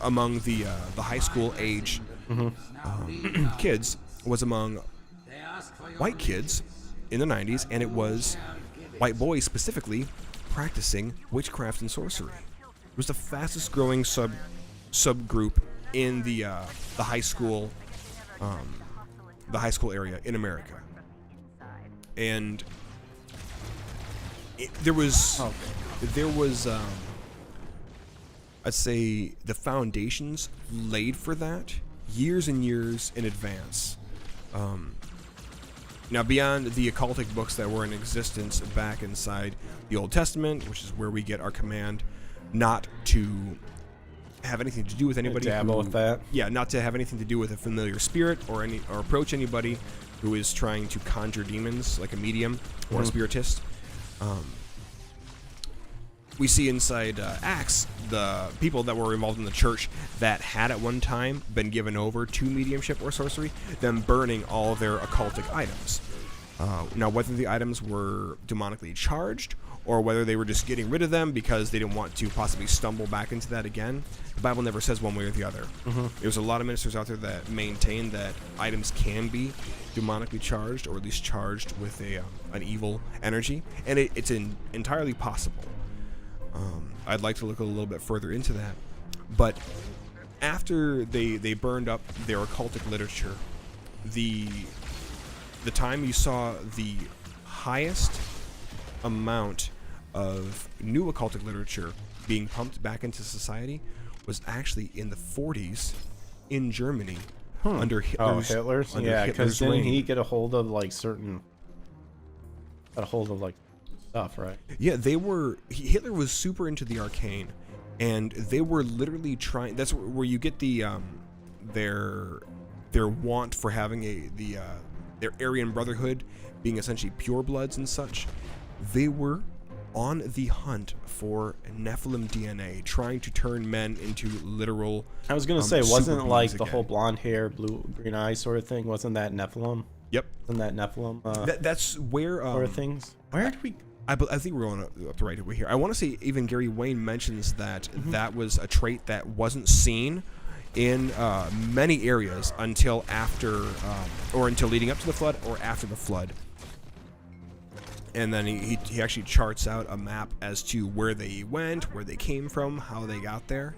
among the high school age kids was among white kids in the 90s, and it was white boys specifically practicing witchcraft and sorcery. It was the fastest growing subgroup in the high school area in America, and there was I'd say the foundations laid for that years and years in advance. Now, beyond the occultic books that were in existence back inside the Old Testament, which is where we get our command not to have anything to do with anybody. Dabble with that. Yeah, not to have anything to do with a familiar spirit or approach anybody who is trying to conjure demons, like a medium or a spiritist. We see inside Acts the people that were involved in the church that had at one time been given over to mediumship or sorcery, them burning all their occultic items. Now, whether the items were demonically charged or whether they were just getting rid of them because they didn't want to possibly stumble back into that again, the Bible never says one way or the other. There's a lot of ministers out there that maintain that items can be demonically charged, or at least charged with an evil energy, and it's entirely possible. I'd like to look a little bit further into that, but after they burned up their occultic literature, the time you saw the highest amount of new occultic literature being pumped back into society was actually in the 40s in Germany under Hitler's yeah, because didn't reign. he get a hold of like stuff, right? Yeah, Hitler was super into the arcane, and they were literally trying. That's where you get the their want for having their Aryan Brotherhood being essentially purebloods and such. They were on the hunt for Nephilim DNA, trying to turn men into literal. I was gonna say, wasn't super like beings the again. whole blonde hair, blue green eyes sort of thing? Wasn't that Nephilim? Yep. Wasn't that Nephilim? That's where sort of things. Where did we? I think we're on up the right way here. I want to say even Gary Wayne mentions that that was a trait that wasn't seen in many areas until after, or until leading up to the flood or after the flood. And then he actually charts out a map as to where they went, where they came from, how they got there.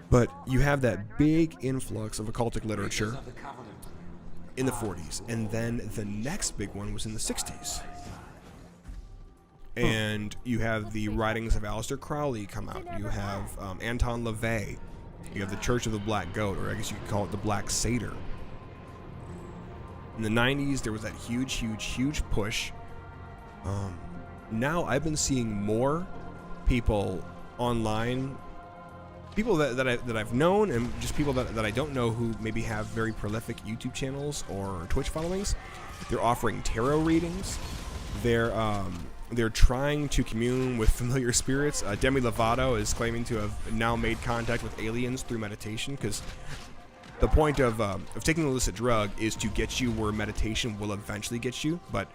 But you have that big influx of occultic literature in the 40s, and then the next big one was in the 60s. And you have the writings of Aleister Crowley come out. You have Anton LaVey. You have the Church of the Black Goat, or I guess you could call it the Black Satyr. In the 90s, there was that huge push. Now I've been seeing more people online, people that I've known, and just people that I don't know who maybe have very prolific YouTube channels or Twitch followings. They're offering tarot readings. They're trying to commune with familiar spirits. Demi Lovato is claiming to have now made contact with aliens through meditation, because the point of taking an illicit drug is to get you where meditation will eventually get you. But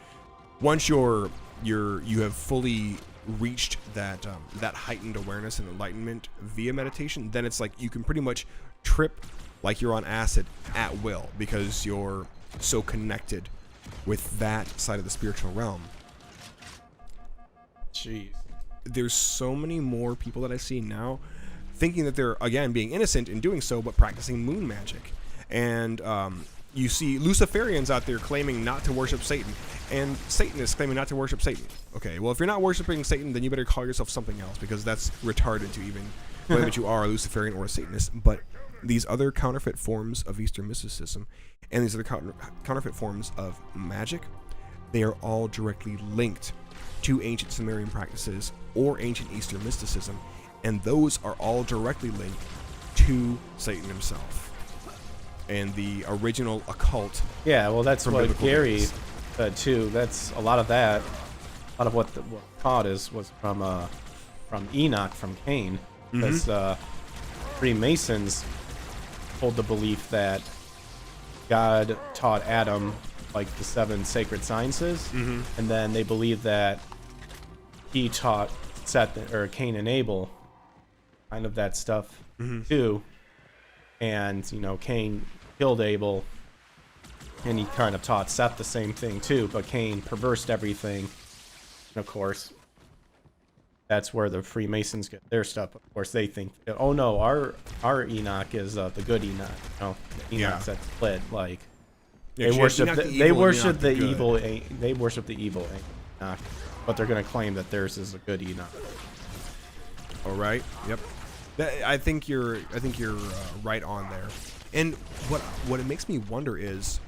once you have fully reached that heightened awareness and enlightenment via meditation, then it's like you can pretty much trip like you're on acid at will, because you're so connected with that side of the spiritual realm. Jeez. There's so many more people that I see now thinking that they're, again, being innocent in doing so, but practicing moon magic. And you see Luciferians out there claiming not to worship Satan, and Satanists claiming not to worship Satan. Okay, well, if you're not worshiping Satan, then you better call yourself something else, because that's retarded to even claim that you are a Luciferian or a Satanist. But these other counterfeit forms of Eastern mysticism and these other counterfeit forms of magic, they are all directly linked to ancient Sumerian practices or ancient Eastern mysticism, and those are all directly linked to Satan himself and the original occult. Yeah, well, that's from what biblical Gary days. said too. That's a lot of what taught was from Enoch, from Cain. because Freemasons hold the belief that God taught Adam like the 7 sacred sciences, and then they believe that he taught Seth or Cain and Abel kind of that stuff too. And you know, Cain killed Abel, and he kind of taught Seth the same thing too, but Cain perversed everything. And of course, that's where the Freemasons get their stuff. Of course, they think, oh no, our Enoch is the good Enoch. No, Enoch's that split. Like Yeah, they worship Enoch the they evil, worship Enoch the the good. evil. They worship the evil Enoch, but they're gonna claim that theirs is a good Enoch. All right. Yep. I think you're right on there. And what it makes me wonder is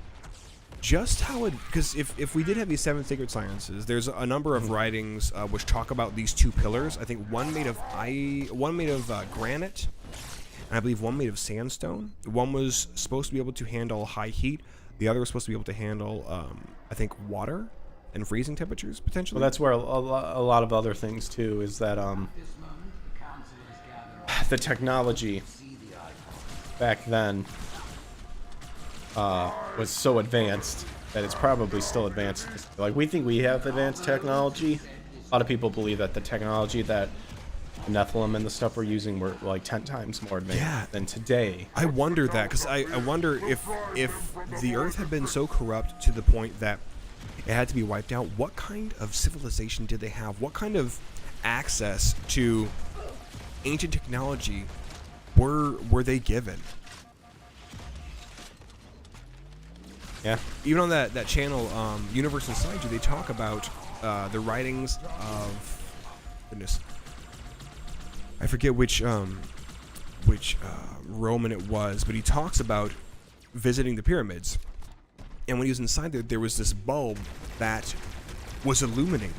just how it, because if we did have these 7 sacred sciences, there's a number of writings which talk about these 2 pillars. I think one made of granite, and I believe one made of sandstone. One was supposed to be able to handle high heat. The other was supposed to be able to handle, I think, water and freezing temperatures potentially. Well, that's where a lot of other things too is that the technology back then was so advanced that it's probably still advanced. Like, we think we have advanced technology. A lot of people believe that the technology that the Nephilim and the stuff we're using were like 10 times more advanced than today. I wonder that, because I wonder if the Earth had been so corrupt to the point that it had to be wiped out, what kind of civilization did they have? What kind of access to ancient technology were they given? Yeah. Even on that channel, Universe Inside You, they talk about the writings of, goodness, I forget which Roman it was, but he talks about visiting the pyramids, and when he was inside there was this bulb that was illuminated,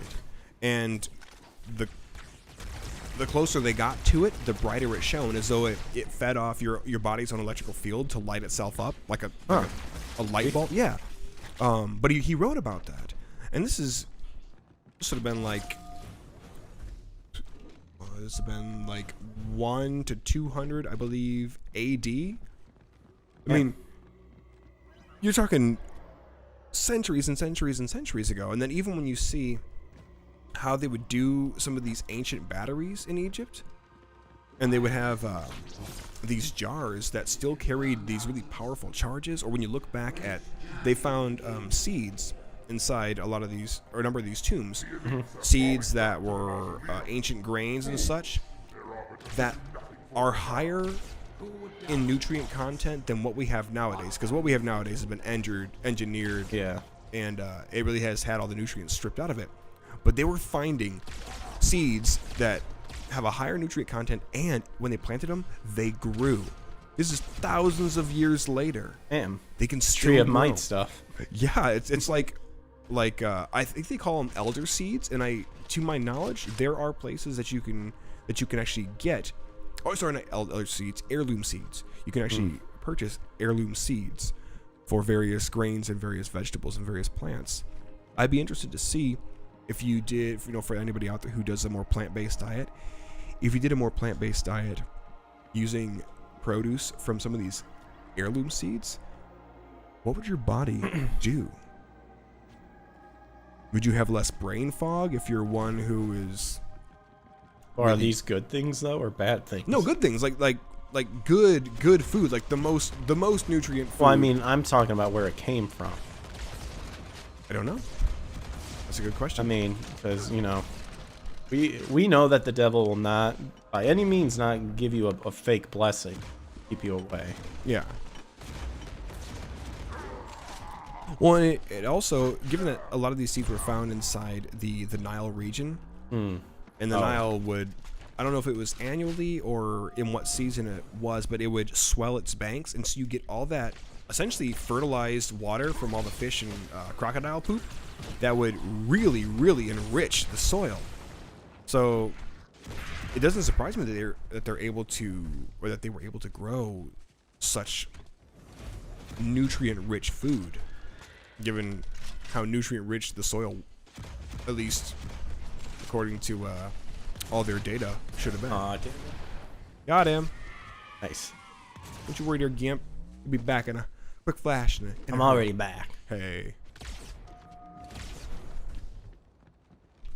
and the closer they got to it, the brighter it shone, as though it fed off your body's own electrical field to light itself up like a light bulb. Yeah. But he wrote about that, and this would have been like, this would have been like 1 to 200, I believe, AD. I mean, you're talking centuries and centuries and centuries ago. And then even when you see how they would do some of these ancient batteries in Egypt, and they would have these jars that still carried these really powerful charges, or when you look back at, they found seeds inside a lot of these, or a number of these tombs, seeds that were ancient grains and such, that are higher in nutrient content than what we have nowadays, because what we have nowadays has been engineered, and it really has had all the nutrients stripped out of it. But they were finding seeds that have a higher nutrient content, and when they planted them, they grew. This is thousands of years later. Damn. They can still Tree of grow. Might stuff. Yeah, it's like I think they call them elder seeds, and to my knowledge, there are places that you can actually get. Oh, sorry, not elder seeds, heirloom seeds. You can actually purchase heirloom seeds for various grains and various vegetables and various plants. I'd be interested to see if you did, for anybody out there who does a more plant-based diet, if you did a more plant-based diet using produce from some of these heirloom seeds, what would your body do? Would you have less brain fog if you're one who is... Or are these good things though, or bad things? No, good things, like good food, like the most nutrient food. Well, I mean, I'm talking about where it came from. I don't know. That's a good question. I mean, because we know that the devil will not, by any means, not give you a fake blessing, keep you away. Yeah. Well, and it also, given that a lot of these seeds were found inside the Nile region, and the Nile would, I don't know if it was annually or in what season it was, but it would swell its banks, and so you get all that essentially fertilized water from all the fish and crocodile poop that would really, really enrich the soil. So it doesn't surprise me that they're able to, or that they were able to grow such nutrient-rich food, given how nutrient-rich the soil, at least according to all their data, should have been. Got him. Nice. Don't you worry there, Gimp. We'll be back in a quick flash. I'm already back. Hey.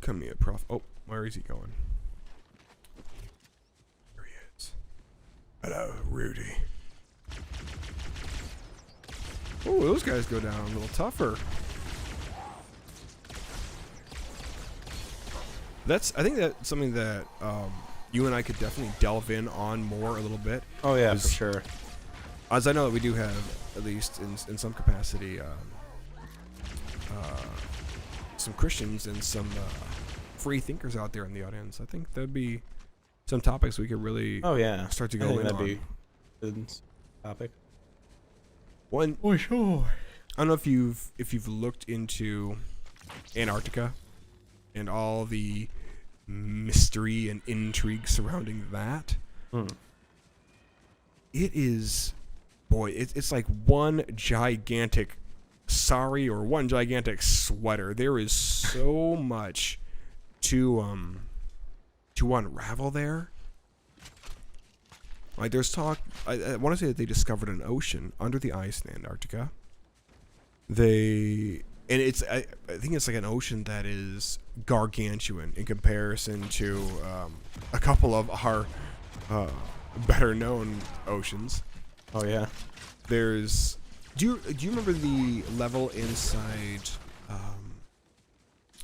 Come here, Prof. Oh, where is he going? There he is. Hello, Rudy. Oh, those guys go down a little tougher. I think that's something that you and I could definitely delve in on more a little bit. Oh yeah, for sure. As I know that we do have, at least in some capacity, some Christians and some free thinkers out there in the audience. I think that'd be some topics we could really start to go in that'd on. be a good topic. One, Oh sure. I don't know if you've looked into Antarctica and all the mystery and intrigue surrounding that. It is, boy, it's like one gigantic one gigantic sweater. There is so much to unravel there. Like there's talk, I want to say that they discovered an ocean under the ice in Antarctica. I think it's like an ocean that is gargantuan in comparison to a couple of our better known oceans. Oh yeah. There's do you remember the level inside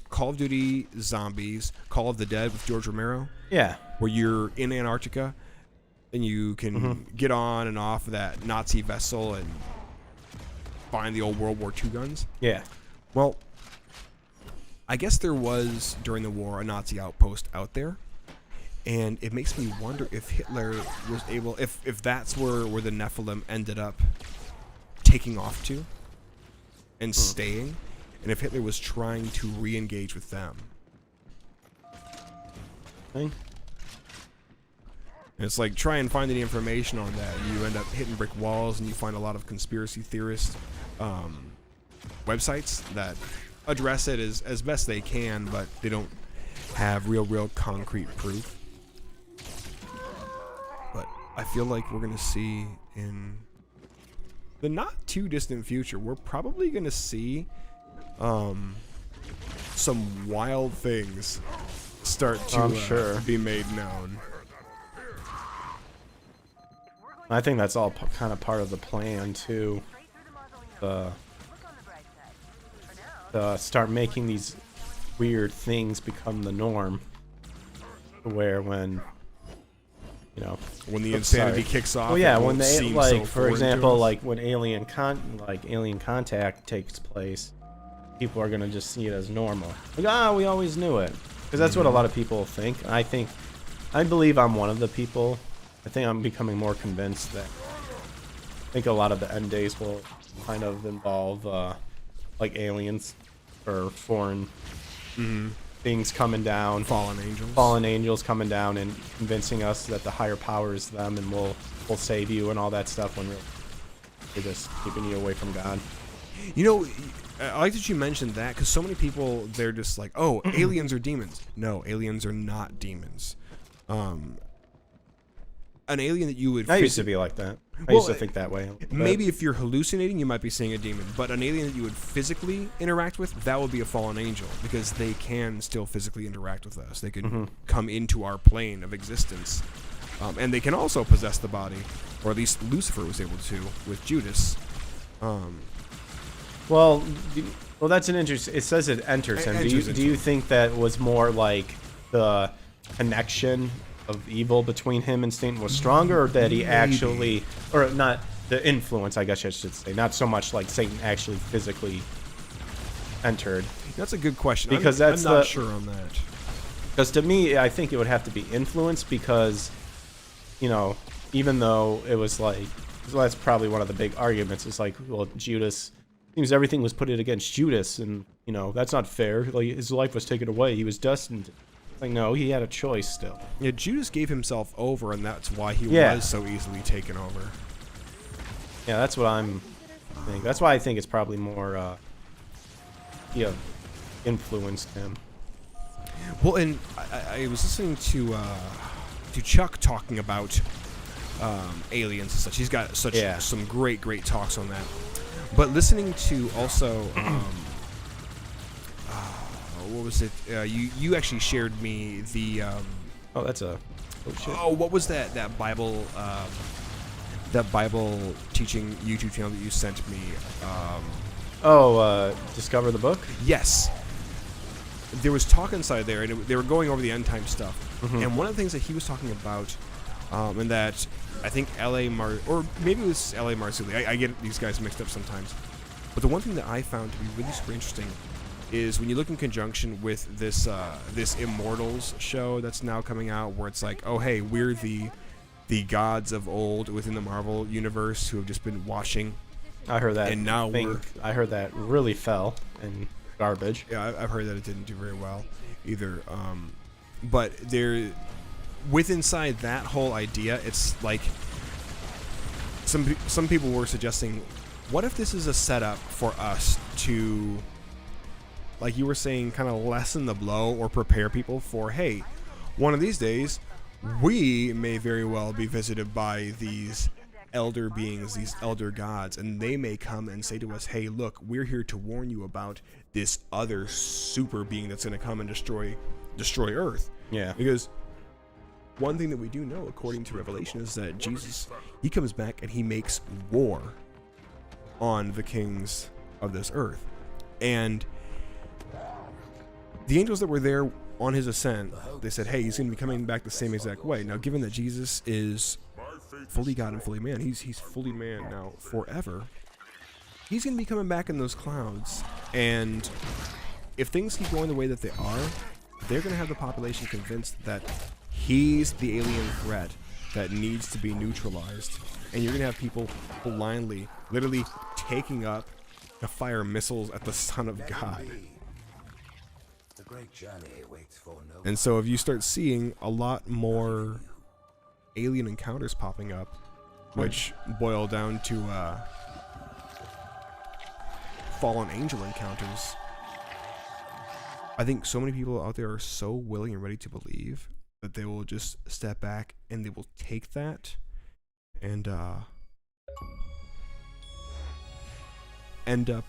Call of Duty Zombies, Call of the Dead with George Romero? Yeah. Where you're in Antarctica and you can get on and off that Nazi vessel and find the old World War II guns? Yeah. Well, I guess there was, during the war, a Nazi outpost out there. And it makes me wonder if Hitler was able, if that's where the Nephilim ended up taking off to and staying, and if Hitler was trying to re-engage with them. Thing. And it's like, try and find any information on that. You end up hitting brick walls, and you find a lot of conspiracy theorist websites that address it as best they can, but they don't have real concrete proof. But I feel like we're going to see in the not too distant future, we're probably going to see some wild things start to be made known. I think that's all kind of part of the plan too. Start making these weird things become the norm, where when the insanity kicks off. Well, yeah, when they for example, like when alien contact takes place, people are gonna just see it as normal. Like, we always knew it, because that's what a lot of people think. And I believe I'm one of the people. I think I'm becoming more convinced that I think a lot of the end days will kind of involve like aliens or foreign things coming down, fallen angels coming down and convincing us that the higher power is them and we'll save you and all that stuff, when they're just keeping you away from God. I like that you mentioned that, because so many people, they're just like, oh, aliens are demons. No, aliens are not demons. An alien that you would... I used to be like that. I used to think that way. Maybe if you're hallucinating, you might be seeing a demon. But an alien that you would physically interact with, that would be a fallen angel, because they can still physically interact with us. They can come into our plane of existence. And they can also possess the body, or at least Lucifer was able to with Judas. Well, that's an interesting... It says it enters him. Do you think that was more like the connection of evil between him and Satan was stronger, or that he actually, or not the influence, I guess I should say, not so much like Satan actually physically entered? That's a good question, because I'm not sure on that. Because to me, I think it would have to be influence, because even though it was like, so that's probably one of the big arguments. It's like, well, Judas, seems everything was put against Judas, and that's not fair. Like, his life was taken away. He was destined. Like, no, he had a choice still. Yeah, Judas gave himself over, and that's why he was so easily taken over. Yeah, that's what I'm thinking. That's why I think it's probably more, influenced him. Well, and I was listening to to Chuck talking about aliens and such. He's got some great talks on that. But listening to also, what was it? You actually shared me the. What was that Bible? That Bible teaching YouTube channel that you sent me. Discover the Book? Yes. There was talk inside there, and they were going over the end time stuff. Mm-hmm. And one of the things that he was talking about, and that I think or maybe it was L.A. Marzulli. I get these guys mixed up sometimes. But the one thing that I found to be really super interesting is when you look in conjunction with this Immortals show that's now coming out, where it's like, oh hey, we're the gods of old within the Marvel universe who have just been watching. I heard that. And now I heard that really fell and garbage. Yeah, I've heard that it didn't do very well either. But inside that whole idea, it's like some people were suggesting, what if this is a setup for us to, like you were saying, kind of lessen the blow or prepare people for, hey, one of these days we may very well be visited by these elder beings, these elder gods, and they may come and say to us, hey, look, we're here to warn you about this other super being that's going to come and destroy Earth. Yeah. Because one thing that we do know, according to Revelation, is that Jesus, he comes back and he makes war on the kings of this earth. And the angels that were there on his ascent, they said, hey, he's going to be coming back the same exact way. Now, given that Jesus is fully God and fully man, he's fully man now forever, he's going to be coming back in those clouds. And if things keep going the way that they are, they're going to have the population convinced that he's the alien threat that needs to be neutralized. And you're going to have people blindly, literally taking up to fire missiles at the Son of God. And so if you start seeing a lot more alien encounters popping up, which boil down to fallen angel encounters, I think so many people out there are so willing and ready to believe that they will just step back and they will take that and end up,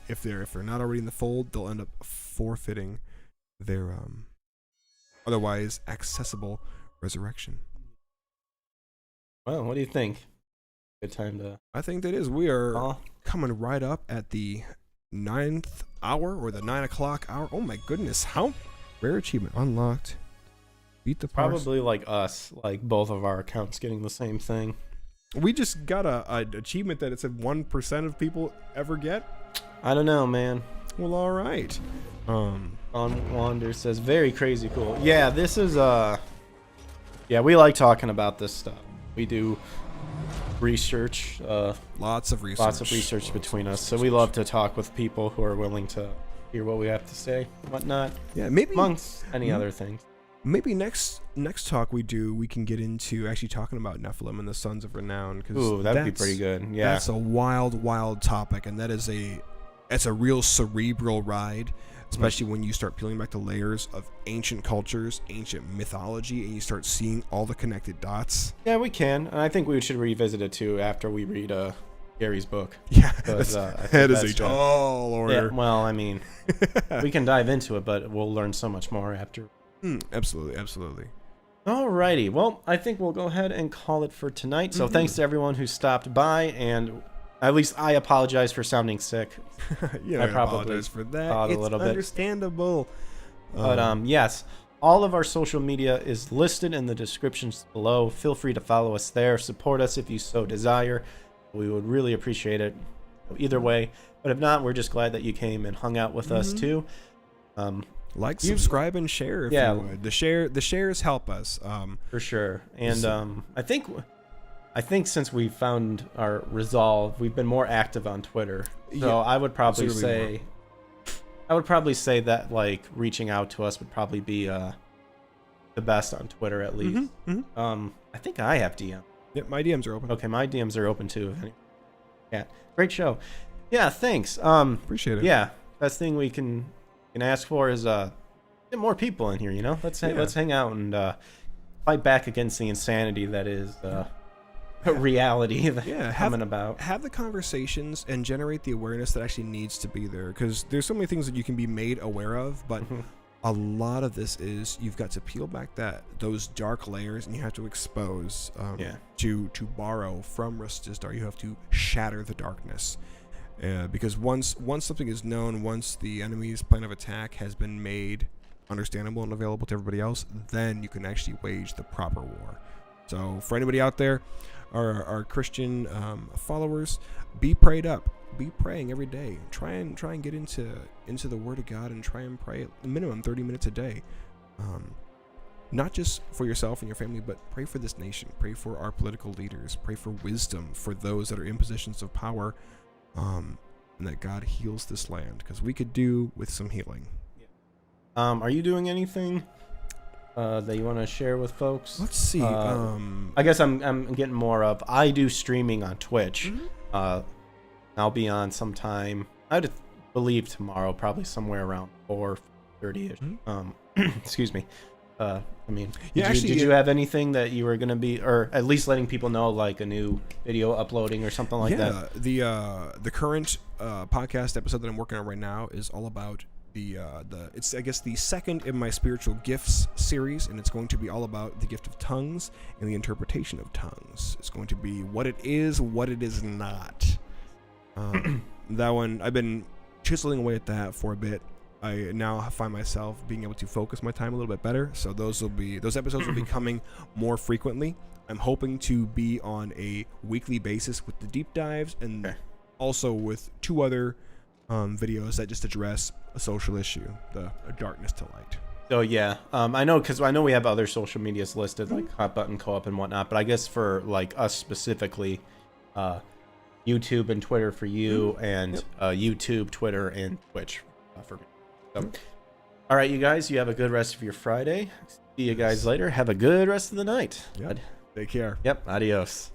if they're not already in the fold, they'll end up forfeiting their otherwise accessible resurrection. Well, what do you think? Good time to... I think that is. We are coming right up at the 9th hour, or the 9 o'clock hour. Oh my goodness, how rare achievement unlocked. Beat the parse. Probably like us, like both of our accounts getting the same thing. We just got a achievement that it said 1% of people ever get. I don't know, man. Well, all right. On Wander says very crazy cool. Yeah, this is yeah, we like talking about this stuff. We do research, lots of research between us. So we love to talk with people who are willing to hear what we have to say, whatnot. Yeah, maybe amongst any other things. Maybe next talk we can get into actually talking about Nephilim and the Sons of Renown. Ooh, that'd be pretty good. Yeah, that's a wild topic, and that's a real cerebral ride, especially when you start peeling back the layers of ancient cultures, ancient mythology, and you start seeing all the connected dots. Yeah, we can, and I think we should revisit it too after we read Gary's book. Yeah, that is a tall order. Yeah, well, I mean, we can dive into it, but we'll learn so much more after. Absolutely. Alrighty, well, I think we'll go ahead and call it for tonight. So thanks to everyone who stopped by, and at least I apologize for sounding sick. I apologize for that. It's understandable. But yes, all of our social media is listed in the descriptions below. Feel free to follow us there. Support us if you so desire. We would really appreciate it either way. But if not, we're just glad that you came and hung out with us too. Like, subscribe, and share if you would. The shares help us. For sure. And I think since we found our resolve, we've been more active on Twitter. So yeah, I would probably say that like reaching out to us would probably be the best on Twitter at least. I think I have DM. Yep, my DMs are open. Okay, my DMs are open too. Yeah, great show. Yeah, thanks. Appreciate it. Yeah, best thing we can ask for is get more people in here. You know, let's hang out and fight back against the insanity that is reality that's coming about. Have the conversations and generate the awareness that actually needs to be there, because there's so many things that you can be made aware of, but a lot of this is you've got to peel back those dark layers, and you have to expose to borrow from Rustistar. You have to shatter the darkness, because once something is known, once the enemy's plan of attack has been made understandable and available to everybody else, then you can actually wage the proper war. So for anybody out there, our Christian followers, be prayed up, be praying every day. Try and get into the Word of God, and try and pray at minimum 30 minutes a day. Not just for yourself and your family, but pray for this nation. Pray for our political leaders. Pray for wisdom for those that are in positions of power, and that God heals this land, because we could do with some healing. Are you doing anything that you want to share with folks? Let's see. I guess I'm getting more of. I do streaming on Twitch. I'll be on sometime. I'd believe tomorrow, probably somewhere around 4:30ish. Excuse me. I mean, did you have anything that you were gonna be, or at least letting people know, like a new video uploading or something like that? The current podcast episode that I'm working on right now is all about it's I guess the second in my spiritual gifts series, and it's going to be all about the gift of tongues and the interpretation of tongues. It's going to be what it is not. That one, I've been chiseling away at that for a bit. I now find myself being able to focus my time a little bit better, so those episodes will be coming more frequently. I'm hoping to be on a weekly basis with the deep dives, and also with 2 other videos that just address a social issue, a darkness to light. So yeah, I know, because I know we have other social medias listed, like Hot Button Co-op and whatnot, but I guess for like us specifically, YouTube and Twitter for you, and YouTube, Twitter, and Twitch for me. So, all right, you guys, you have a good rest of your Friday. See you guys later. Have a good rest of the night. Take care. Yep, adios.